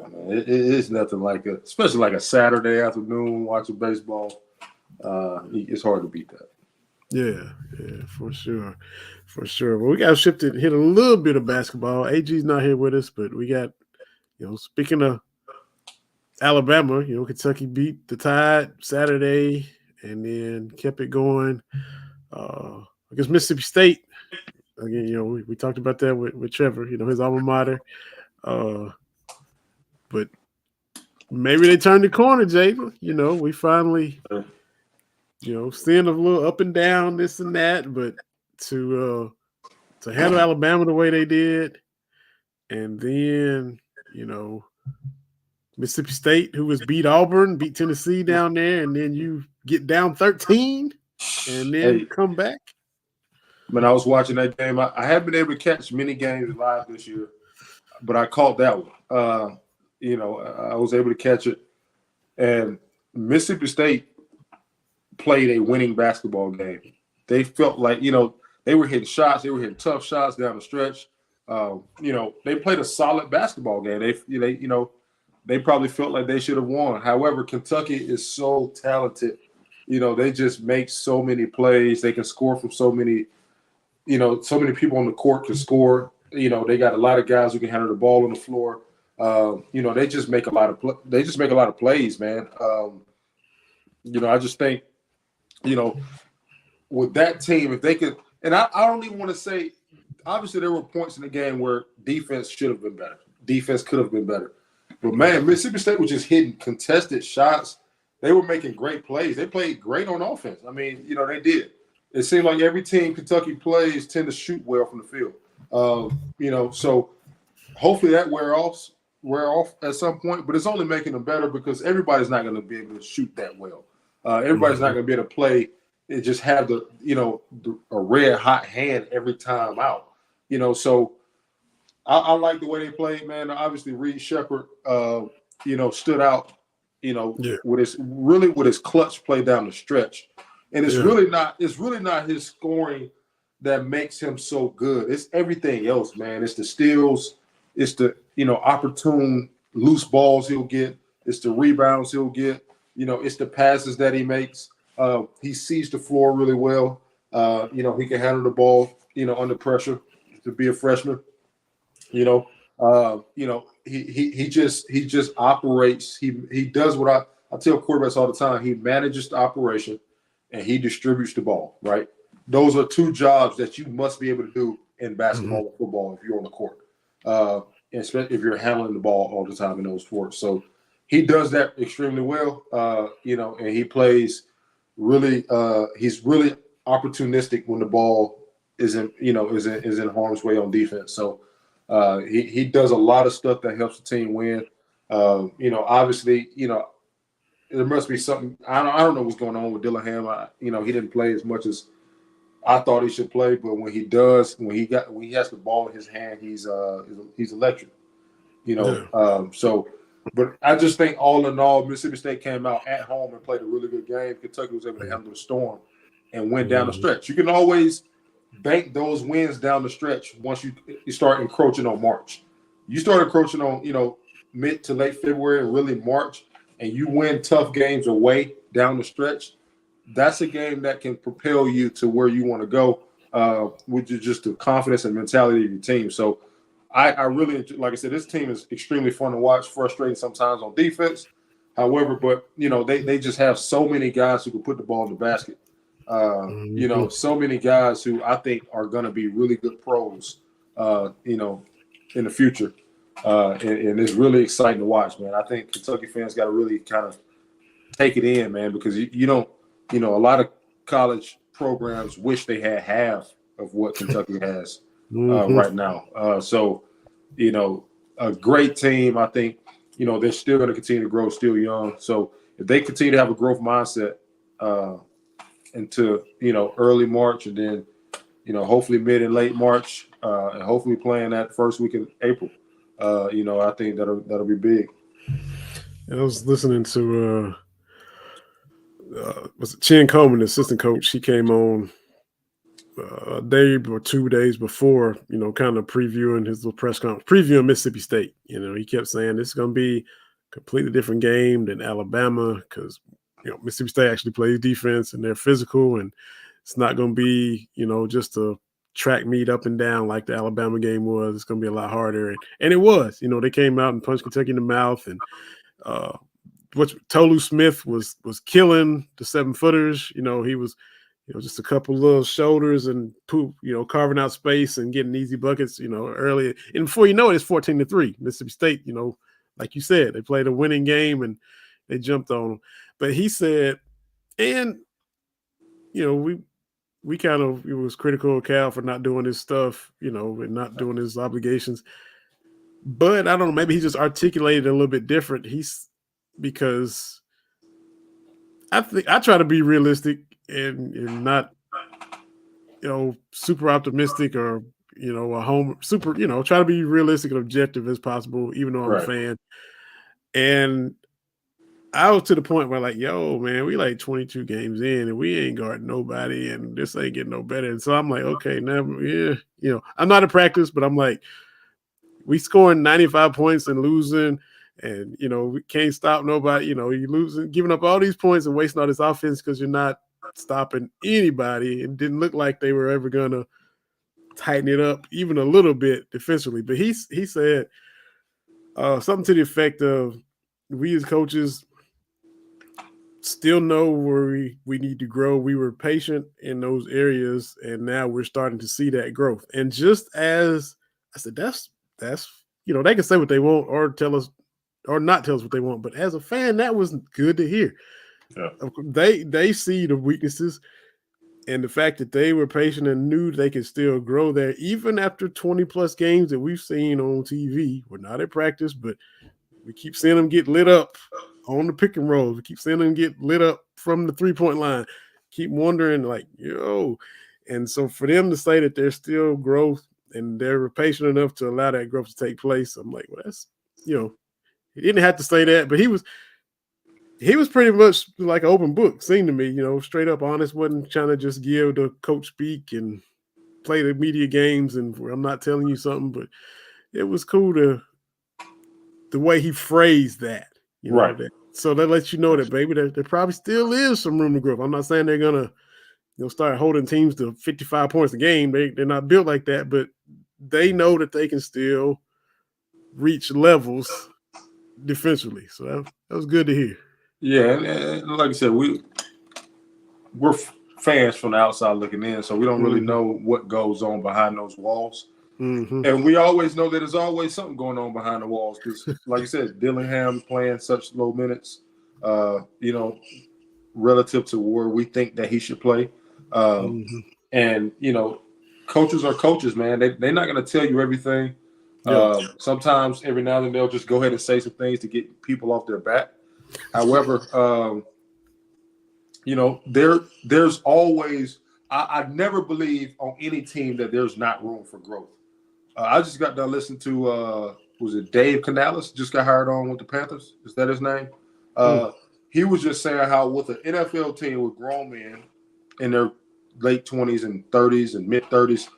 man, it's nothing like especially like a Saturday afternoon watching baseball. It's hard to beat that. Yeah, for sure. Well, we got to shift it, hit a little bit of basketball. AG's not here with us, but we got, speaking of Alabama, Kentucky beat the Tide Saturday and then kept it going. I guess Mississippi State, again, we talked about that with Trevor, his alma mater. But maybe they turned the corner, Jalen. We finally, seeing a little up and down, this and that, but to handle Alabama the way they did, and then, Mississippi State, who was beat Auburn, beat Tennessee down there, and then you get down 13 and then come back. When I was watching that game, I haven't been able to catch many games live this year, but I caught that one. I was able to catch it. And Mississippi State played a winning basketball game. They felt like, they were hitting shots. They were hitting tough shots down the stretch. They played a solid basketball game. They probably felt like they should have won. However, Kentucky is so talented. They just make so many plays. They can score from so many people on the court can score. They got a lot of guys who can handle the ball on the floor. They just make a lot of plays, man. I just think, with that team, if they could, and I don't even want to say, obviously there were points in the game where defense should have been better. Defense could have been better. But, man, Mississippi State was just hitting contested shots. They were making great plays. They played great on offense. I mean, they did. It seemed like every team Kentucky plays tend to shoot well from the field. So hopefully that wear off at some point. But it's only making them better because everybody's not going to be able to shoot that well. Everybody's not going to be able to play and just have a red hot hand every time out. So I like the way they played, man. Obviously, Reed Shepherd, stood out, with his clutch play down the stretch. And it's really not his scoring that makes him so good. It's everything else, man. It's the steals, it's the opportune loose balls he'll get, it's the rebounds he'll get, it's the passes that he makes. He sees the floor really well. He can handle the ball, under pressure to be a freshman. He just operates. He does what I tell quarterbacks all the time. He manages the operation and he distributes the ball, right? Those are two jobs that you must be able to do in basketball and football if you're on the court, especially if you're handling the ball all the time in those sports. So he does that extremely well, and he plays really. He's really opportunistic when the ball is in harm's way on defense. So he does a lot of stuff that helps the team win. Obviously, there must be something. I don't know what's going on with Dillingham. He didn't play as much as I thought he should play, but when he does, when he has the ball in his hand, he's electric. But I just think all in all, Mississippi State came out at home and played a really good game. Kentucky was able to handle the storm and win down the stretch. You can always bank those wins down the stretch once you start encroaching on March. You start encroaching on, mid to late February and really March, and you win tough games away down the stretch, that's a game that can propel you to where you want to go, with just the confidence and mentality of your team. So I really, like I said, this team is extremely fun to watch, frustrating sometimes on defense. However, but, they just have so many guys who can put the ball in the basket. So many guys who I think are going to be really good pros, in the future. And it's really exciting to watch, man. I think Kentucky fans got to really kind of take it in, man, because you don't, a lot of college programs wish they had half of what Kentucky has right now. So, a great team. I think, they're still going to continue to grow, still young. So if they continue to have a growth mindset into, early March and then, hopefully mid and late March and hopefully playing that first week in April, I think that'll be big. I was listening to was it Chin Coleman, the assistant coach. He came on a day or 2 days before, kind of previewing his little press conference, previewing Mississippi State. He kept saying this is going to be a completely different game than Alabama because, Mississippi State actually plays defense and they're physical, and it's not going to be, just a track meet up and down like the Alabama game was. It's going to be a lot harder. And it was. They came out and punched Kentucky in the mouth, and Tolu Smith was killing the 7-footers. He was just a couple little shoulders and poop, carving out space and getting easy buckets, early. And before you know it, it's 14-3. Mississippi State, like you said, they played a winning game and they jumped on them. But he said, and, we kind of, it was critical of Cal for not doing his stuff, and not doing his obligations. But I don't know, maybe he just articulated it a little bit different. Because I think I try to be realistic and not, super optimistic or, a home super, try to be realistic and objective as possible, even though I'm a fan. And I was to the point where like, yo, man, we like 22 games in and we ain't guarding nobody and this ain't getting no better. And so I'm like, okay, now, I'm not in practice, but I'm like, we scoring 95 points and losing. And, we can't stop nobody. You're losing, giving up all these points and wasting all this offense because you're not stopping anybody. It didn't look like they were ever going to tighten it up even a little bit defensively. But he said something to the effect of, we as coaches still know where we need to grow. We were patient in those areas, and now we're starting to see that growth. And just as I said, that's they can say what they want or tell us or not tell us what they want. But as a fan, that was good to hear. Yeah. They see the weaknesses and the fact that they were patient and knew they could still grow there, even after 20-plus games that we've seen on TV. We're not at practice, but we keep seeing them get lit up on the pick and rolls. We keep seeing them get lit up from the three-point line. Keep wondering, like, yo. And so for them to say that there's still growth and they're patient enough to allow that growth to take place, I'm like, well, that's, he didn't have to say that, but he was pretty much like an open book, seemed to me, straight up honest, wasn't trying to just give the coach speak and play the media games and I'm not telling you something, but it was cool the way he phrased that, right. So that lets you know that, baby, there probably still is some room to grow. I'm not saying they're going to, start holding teams to 55 points a game. They're not built like that, but they know that they can still reach levels defensively. So that was good to hear. Yeah, and like I said, we're fans from the outside looking in, so we don't really know what goes on behind those walls. Mm-hmm. And we always know that there's always something going on behind the walls because, like I said, Dillingham playing such low minutes, relative to where we think that he should play. And, coaches are coaches, man. They're not going to tell you everything. Sometimes every now and then they'll just go ahead and say some things to get people off their back. However, there's always I never believe on any team that there's not room for growth. I just got done listening to was it Dave Canales just got hired on with the Panthers? Is that his name? He was just saying how with an NFL team with grown men in their late 20s and 30s and mid 30s,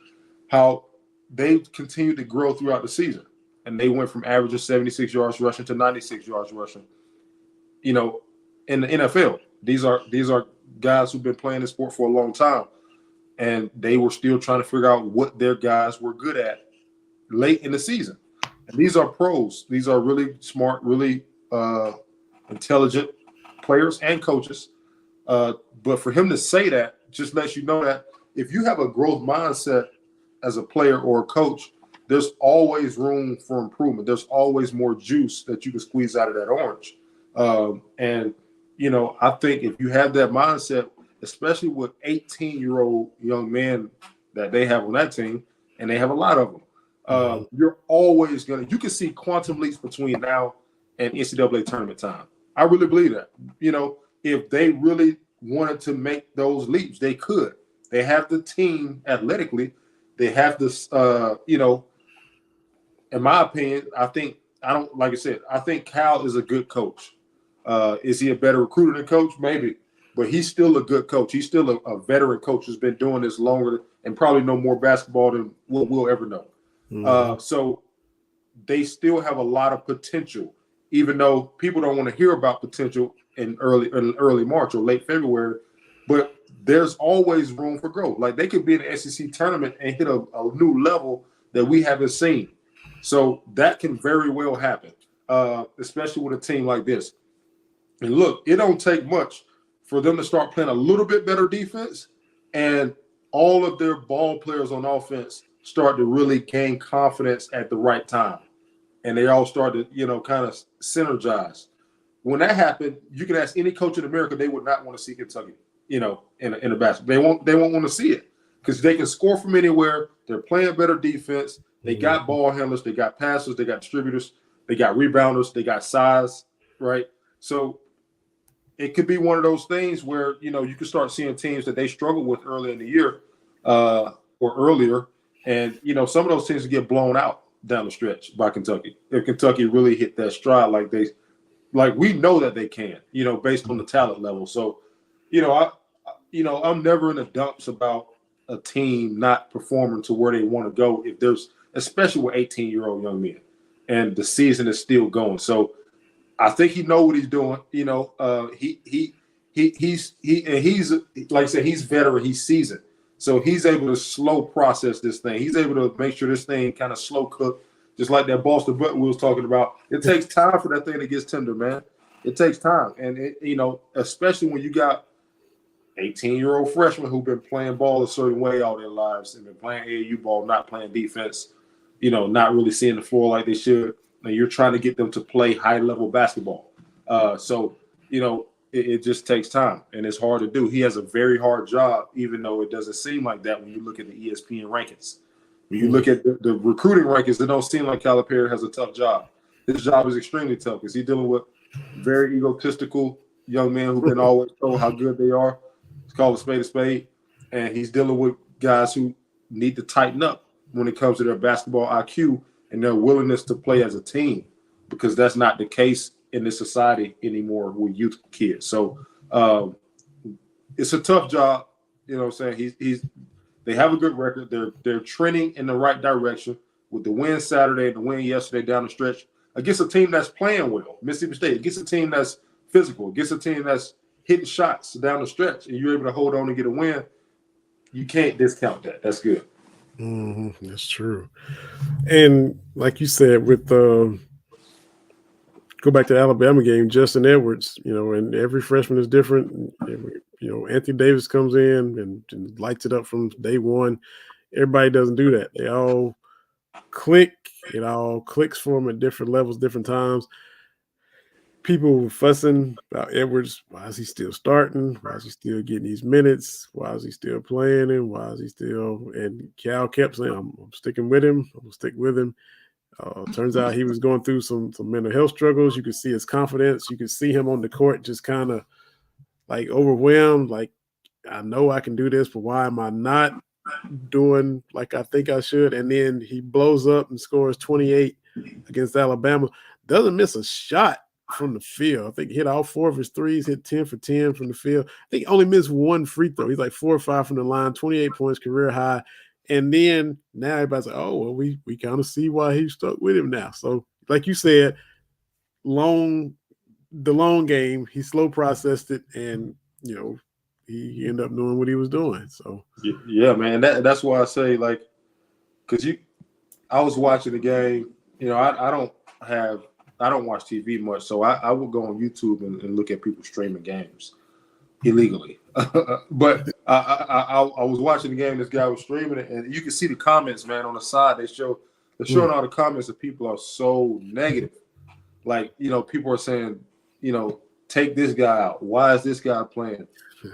how they continued to grow throughout the season. And they went from averaging 76 yards rushing to 96 yards rushing. In the NFL, these are guys who've been playing the sport for a long time. And they were still trying to figure out what their guys were good at late in the season. And these are pros. These are really smart, really intelligent players and coaches. But for him to say that just lets you know that if you have a growth mindset as a player or a coach, there's always room for improvement. There's always more juice that you can squeeze out of that orange. I think if you have that mindset, especially with 18-year-old young men that they have on that team, and they have a lot of them, you're always you can see quantum leaps between now and NCAA tournament time. I really believe that. If they really wanted to make those leaps, they could. They have the team athletically. They have this, in my opinion, I think Cal is a good coach. Is he a better recruiter than coach? Maybe. but he's still a good coach. He's still a veteran coach who's been doing this longer and probably know more basketball than we'll ever know. So they still have a lot of potential, even though people don't want to hear about potential in early March or late February. But there's always room for growth. Like, they could be in the SEC tournament and hit a new level that we haven't seen. So that can very well happen, especially with a team like this. And look, it don't take much for them to start playing a little bit better defense, and all of their ball players on offense start to really gain confidence at the right time. And they all start to, kind of synergize. When that happened, you can ask any coach in America, they would not want to see Kentucky, in a basketball. They won't want to see it because they can score from anywhere. They're playing better defense. They got ball handlers. They got passers. They got distributors. They got rebounders. They got size, right? So it could be one of those things where, you can start seeing teams that they struggle with early in the year or earlier. And, some of those teams get blown out down the stretch by Kentucky. If Kentucky really hit that stride like we know that they can, based on the talent level. So, I'm never in the dumps about a team not performing to where they want to go if there's, especially with 18-year-old young men, and the season is still going. So I think he knows what he's doing. He's like I said, he's veteran, he's seasoned. So he's able to slow process this thing. He's able to make sure this thing kind of slow cook, just like that Boston Button we was talking about. It takes time for that thing to get tender, man. It takes time. And, especially when you got 18-year-old freshmen who've been playing ball a certain way all their lives and been playing AAU ball, not playing defense, not really seeing the floor like they should. And you're trying to get them to play high-level basketball. It just takes time, and it's hard to do. He has a very hard job, even though it doesn't seem like that when you look at the ESPN rankings. When you look at the recruiting rankings, it don't seem like Calipari has a tough job. His job is extremely tough because he's dealing with very egotistical young men who've been always told how good they are. It's called a spade, and he's dealing with guys who need to tighten up when it comes to their basketball IQ and their willingness to play as a team, because that's not the case in this society anymore with youth kids. So it's a tough job. You know what I'm saying? They have a good record. They're trending in the right direction with the win Saturday and the win yesterday down the stretch against a team that's playing well, Mississippi State. Against a team that's physical, against a team that's hitting shots down the stretch, and you're able to hold on and get a win. You can't discount that. That's good. That's true. And like you said, with go back to the Alabama game, Justin Edwards, and every freshman is different. Anthony Davis comes in and lights it up from day one. Everybody doesn't do that. They all click. It all clicks for them at different levels, different times. People were fussing about Edwards. Why is he still starting? Why is he still getting these minutes? Why is he still playing him? Why is he still? And Cal kept saying, I'm sticking with him. I'm going to stick with him. Turns out he was going through some mental health struggles. You could see his confidence. You could see him on the court just kind of like overwhelmed. Like, I know I can do this, but why am I not doing like I think I should? And then he blows up and scores 28 against Alabama. Doesn't miss a shot from the field. I think he hit all 4 of his threes, hit 10 for 10 from the field. I think he only missed 1 free throw. He's like 4 or 5 from the line, 28 points, career high. And then now everybody's like, oh, well, we kind of see why he stuck with him now. So like you said, the long game, he slow processed it, and, he ended up knowing what he was doing. So yeah, man, that's why I say, like, because I was watching the game. I don't watch TV much, so I would go on YouTube and look at people streaming games illegally. But I was watching the game. This guy was streaming it, and you can see the comments, man, on the side. They're showing all the comments that people are so negative. Like, people are saying, take this guy out. Why is this guy playing?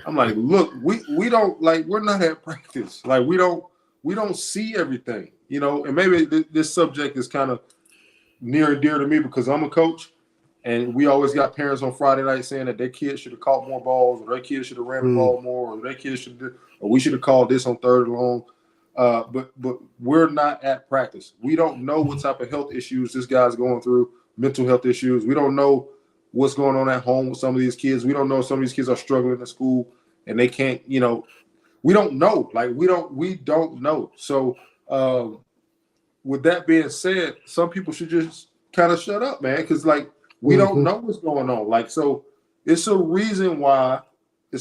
I'm like, look, we don't, like, we're not at practice. Like, we don't see everything, and maybe this subject is kind of near and dear to me because I'm a coach, and we always got parents on Friday night saying that their kids should have caught more balls, or their kids should have ran the ball more, or their kids should have, or we should have called this on 3rd and long. But we're not at practice. We don't know what type of health issues this guy's going through, mental health issues. We don't know what's going on at home with some of these kids. We don't know if some of these kids are struggling in school and they can't, we don't know. Like we don't know. So with that being said, some people should just kind of shut up, man, because like we don't know what's going on. Like, so it's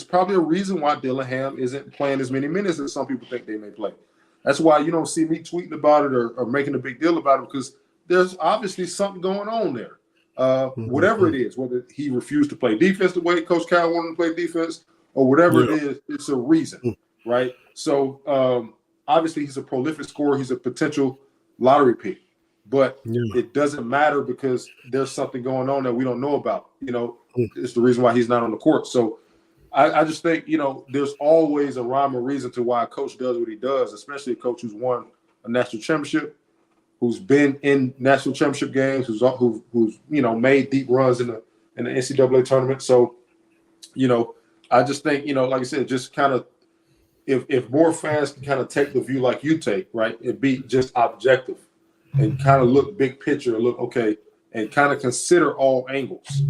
probably a reason why Dillingham isn't playing as many minutes as some people think they may play. That's why you don't see me tweeting about it or making a big deal about it, because there's obviously something going on there. Whatever it is, whether he refused to play defense the way Coach Cal wanted to play defense or whatever it is, it's a reason, right? So obviously he's a prolific scorer. He's a potential lottery pick, but it doesn't matter because there's something going on that we don't know about. It's the reason why he's not on the court. So I just think, there's always a rhyme or reason to why a coach does what he does, especially a coach who's won a national championship, who's been in national championship games, who's made deep runs in the NCAA tournament. So, I just think, like I said, just kind of if more fans can kind of take the view like you take, right, and be just objective and kind of look big picture, look okay, and kind of consider all angles.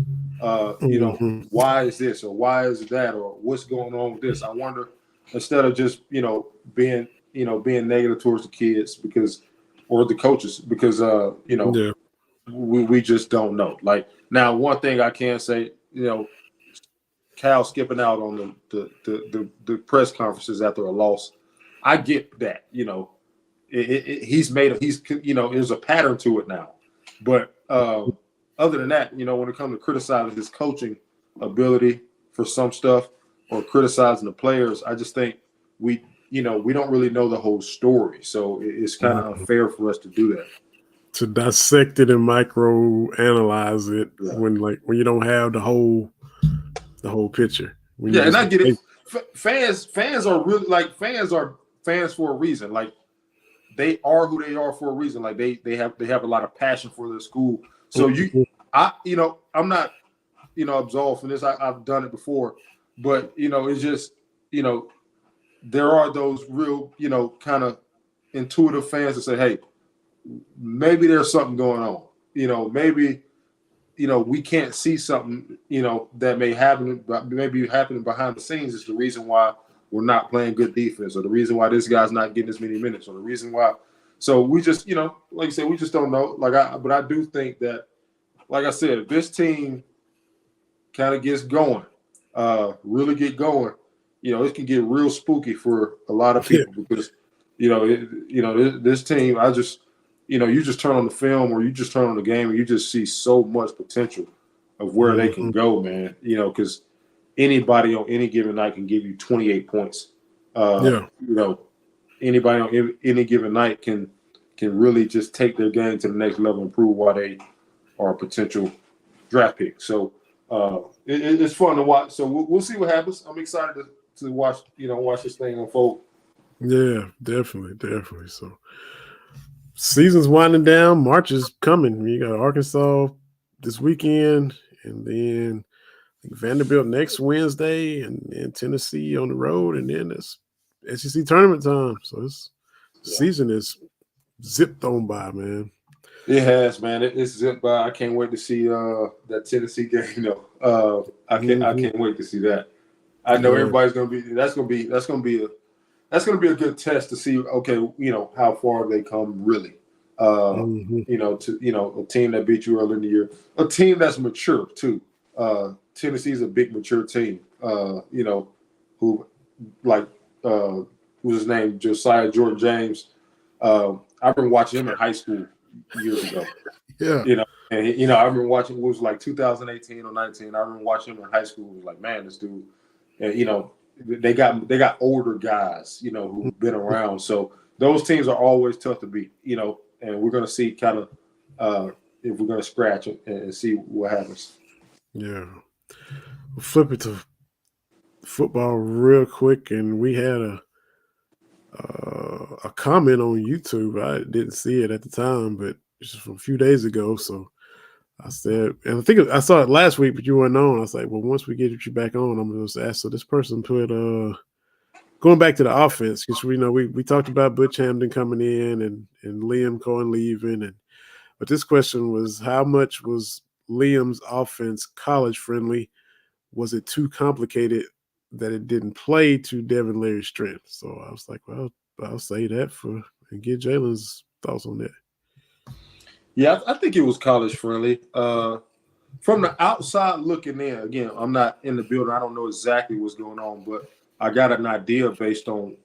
Why is this or why is that or what's going on with this? I wonder, instead of just being negative towards the kids or the coaches because we just don't know. Like, now, one thing I can say, Cal skipping out on the press conferences after a loss, I get that. There's a pattern to it now, but other than that, when it comes to criticizing his coaching ability for some stuff or criticizing the players, I just think we don't really know the whole story. So it's kind of unfair for us to do that. To dissect it and micro analyze it when you don't have the whole picture. And I get it. Fans are really fans are fans for a reason. Like, they are who they are for a reason. Like they have a lot of passion for their school. So I'm not absolved from this. I've done it before, but it's just there are those real kind of intuitive fans that say, hey, maybe there's something going on. Maybe we can't see something that may happen, maybe happening behind the scenes is the reason why we're not playing good defense, or the reason why this guy's not getting as many minutes, or the reason why. So we just, like I said, we just don't know. But I do think that, like I said, if this team kind of gets going, really get going, it can get real spooky for a lot of people because, this team, I just, you just turn on the film or you just turn on the game and you just see so much potential of where they can go, man. Because anybody on any given night can give you 28 points. Anybody on any given night can really just take their game to the next level and prove why they are a potential draft pick. So it's fun to watch. So we'll see what happens. I'm excited to watch this thing unfold. Yeah, definitely. So season's winding down. March is coming. You got Arkansas this weekend, and then Vanderbilt next Wednesday, and Tennessee on the road, and then it's SEC tournament time. So season is zipped on by, man. It has, man. It's zipped by. I can't wait to see that Tennessee game. I can't wait to see that. I know everybody's gonna be. That's gonna be a good test to see. Okay, how far they come really. To a team that beat you early in the year, a team that's mature too. Tennessee's a big mature team. Who who's his name? Josiah Jordan James. I've been watching him in high school years ago. Yeah. I remember watching. It was like 2018 or 19. I remember watching him in high school. It was like, man, this dude. And, they got older guys, who've been around. So those teams are always tough to beat. And we're gonna see kind of if we're gonna scratch it and see what happens. Yeah. We'll flip it to football real quick, and we had a comment on YouTube. I didn't see it at the time, but it's from a few days ago. So I said, and I think I saw it last week, but you weren't on. I was like, well, once we get you back on, I'm going to ask. So this person put, going back to the offense, because we talked about Butch Hamden coming in and Liam Cohen leaving, but this question was, how much was Liam's offense college friendly? Was it too complicated that it didn't play to Devin Leary's strength? So I was like, well, I'll say that and get Jalen's thoughts on that. Yeah, I think it was college friendly. From the outside looking in, again, I'm not in the building. I don't know exactly what's going on, but I got an idea based on,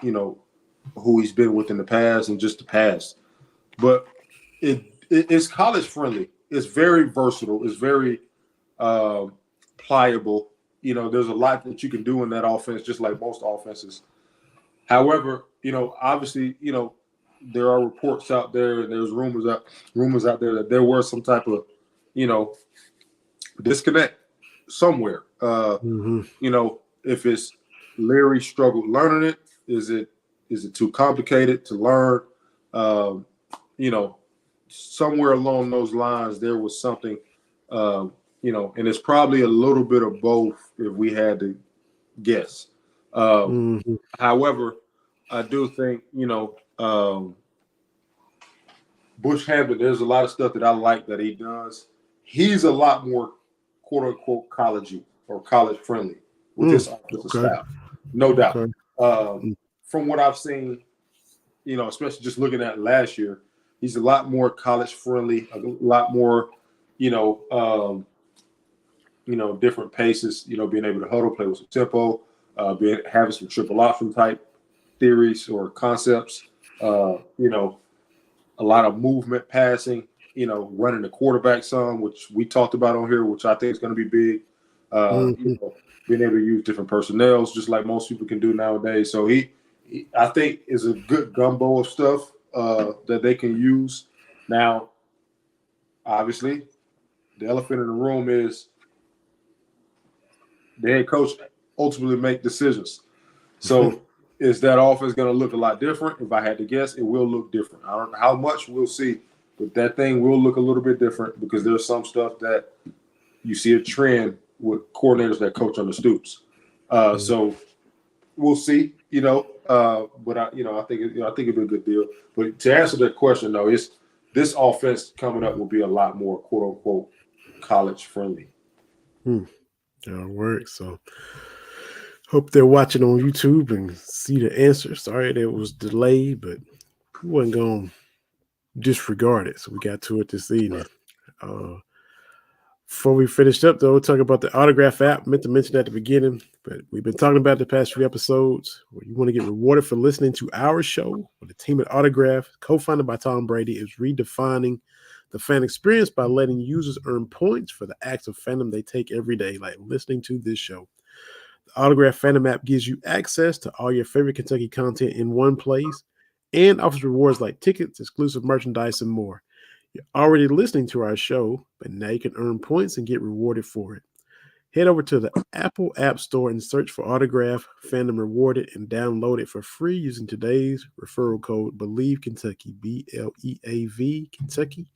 who he's been with in the past and just the past. But it's college friendly. It's very versatile. It's very pliable. There's a lot that you can do in that offense, just like most offenses. However, obviously, there are reports out there and there's rumors out there that there was some type of, disconnect somewhere. If it's Larry struggled learning it, is it too complicated to learn? Somewhere along those lines, there was something, and it's probably a little bit of both if we had to guess. However, I do think, Bush Hampton, there's a lot of stuff that I like that he does. He's a lot more quote unquote collegey or college friendly with his offensive style. No doubt. Okay. From what I've seen, especially just looking at last year, he's a lot more college friendly, a lot more, different paces, being able to huddle, play with some tempo, having some triple option type theories or concepts, a lot of movement passing, running the quarterback some, which we talked about on here, which I think is going to be big. Being able to use different personnels, just like most people can do nowadays. So he I think, is a good gumbo of stuff that they can use. Now, obviously, the elephant in the room is the head coach ultimately make decisions. So is that offense going to look a lot different? If I had to guess, it will look different. I don't know how much, we'll see. But that thing will look a little bit different because there's some stuff that you see a trend with coordinators that coach on the stoops. So we'll see, but I think it'll be a good deal. But to answer that question, though, this offense coming up will be a lot more quote unquote college friendly. That'll work. So hope they're watching on YouTube and see the answer. Sorry that it was delayed, but we wasn't going to disregard it. So we got to it this evening. Before we finished up, though, we'll talk about the Autograph app. I meant to mention that at the beginning, but we've been talking about the past few episodes where you want to get rewarded for listening to our show. With the team at Autograph, co-founded by Tom Brady, is redefining the fan experience by letting users earn points for the acts of fandom they take every day, like listening to this show. The Autograph Fandom app gives you access to all your favorite Kentucky content in one place and offers rewards like tickets, exclusive merchandise, and more. You're already listening to our show, but now you can earn points and get rewarded for it. Head over to the Apple App Store and search for Autograph Fandom Rewarded and download it for free using today's referral code Believe Kentucky, BLEAV Kentucky.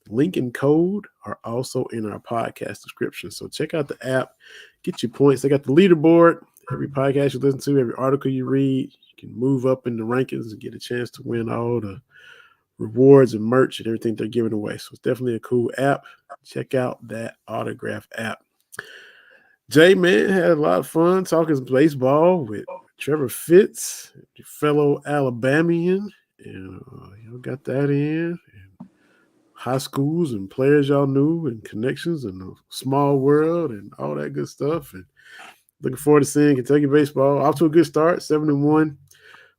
The link and code are also in our podcast description. So check out the app, get your points. They got the leaderboard. Every podcast you listen to, every article you read, you can move up in the rankings and get a chance to win all the rewards and merch and everything they're giving away. So it's definitely a cool app. Check out that Autograph app. Jay, man, had a lot of fun talking baseball with Trevor Fitz, your fellow Alabamian, and y'all got that in. And high schools and players y'all knew and connections and a small world and all that good stuff. And looking forward to seeing Kentucky baseball off to a good start, 7-1.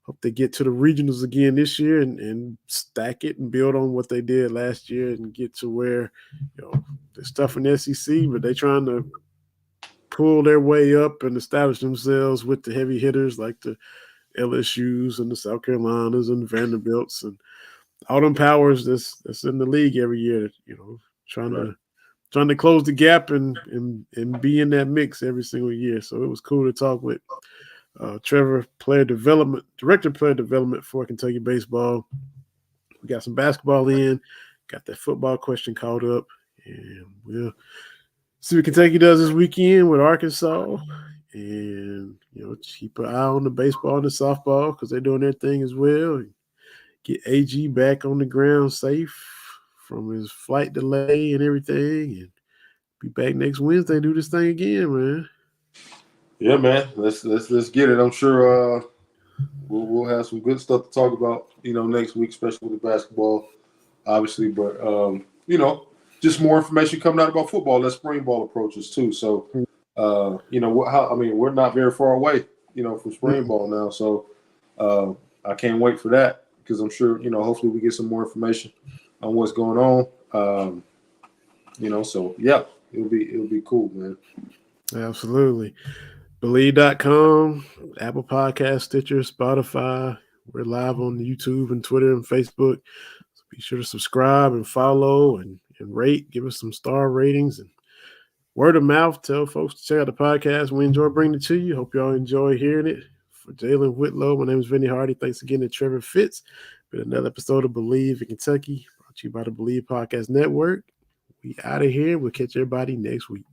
Hope they get to the regionals again this year and stack it and build on what they did last year and get to where, they're stuff in the SEC, but they're trying to pull their way up and establish themselves with the heavy hitters like the LSUs and the South Carolinas and the Vanderbilts and all them powers that's in the league every year, trying to close the gap and be in that mix every single year. So it was cool to talk with Trevor, director of player development for Kentucky baseball. We got some basketball in, got that football question caught up, and we'll see what Kentucky does this weekend with Arkansas. And, keep an eye on the baseball and the softball because they're doing their thing as well. And get AG back on the ground safe from his flight delay and everything, and be back next Wednesday. Do this thing again, man. Yeah, man. Let's get it. I'm sure we'll have some good stuff to talk about, next week, especially with the basketball, obviously. But just more information coming out about football as spring ball approaches too. So, we're not very far away, from spring ball now. So, I can't wait for that because I'm sure, hopefully we get some more information on what's going on. So yeah, it'll be cool, man. Absolutely. Believe.com, Apple Podcast, Stitcher, Spotify. We're live on YouTube and Twitter and Facebook. So be sure to subscribe and follow and rate. Give us some star ratings and word of mouth. Tell folks to check out the podcast. We enjoy bringing it to you. Hope y'all enjoy hearing it. For Jalen Whitlow, my name is Vinny Hardy. Thanks again to Trevor Fitz. Been another episode of Believe in Kentucky, brought to you by the Believe Podcast Network. We out of here. We'll catch everybody next week.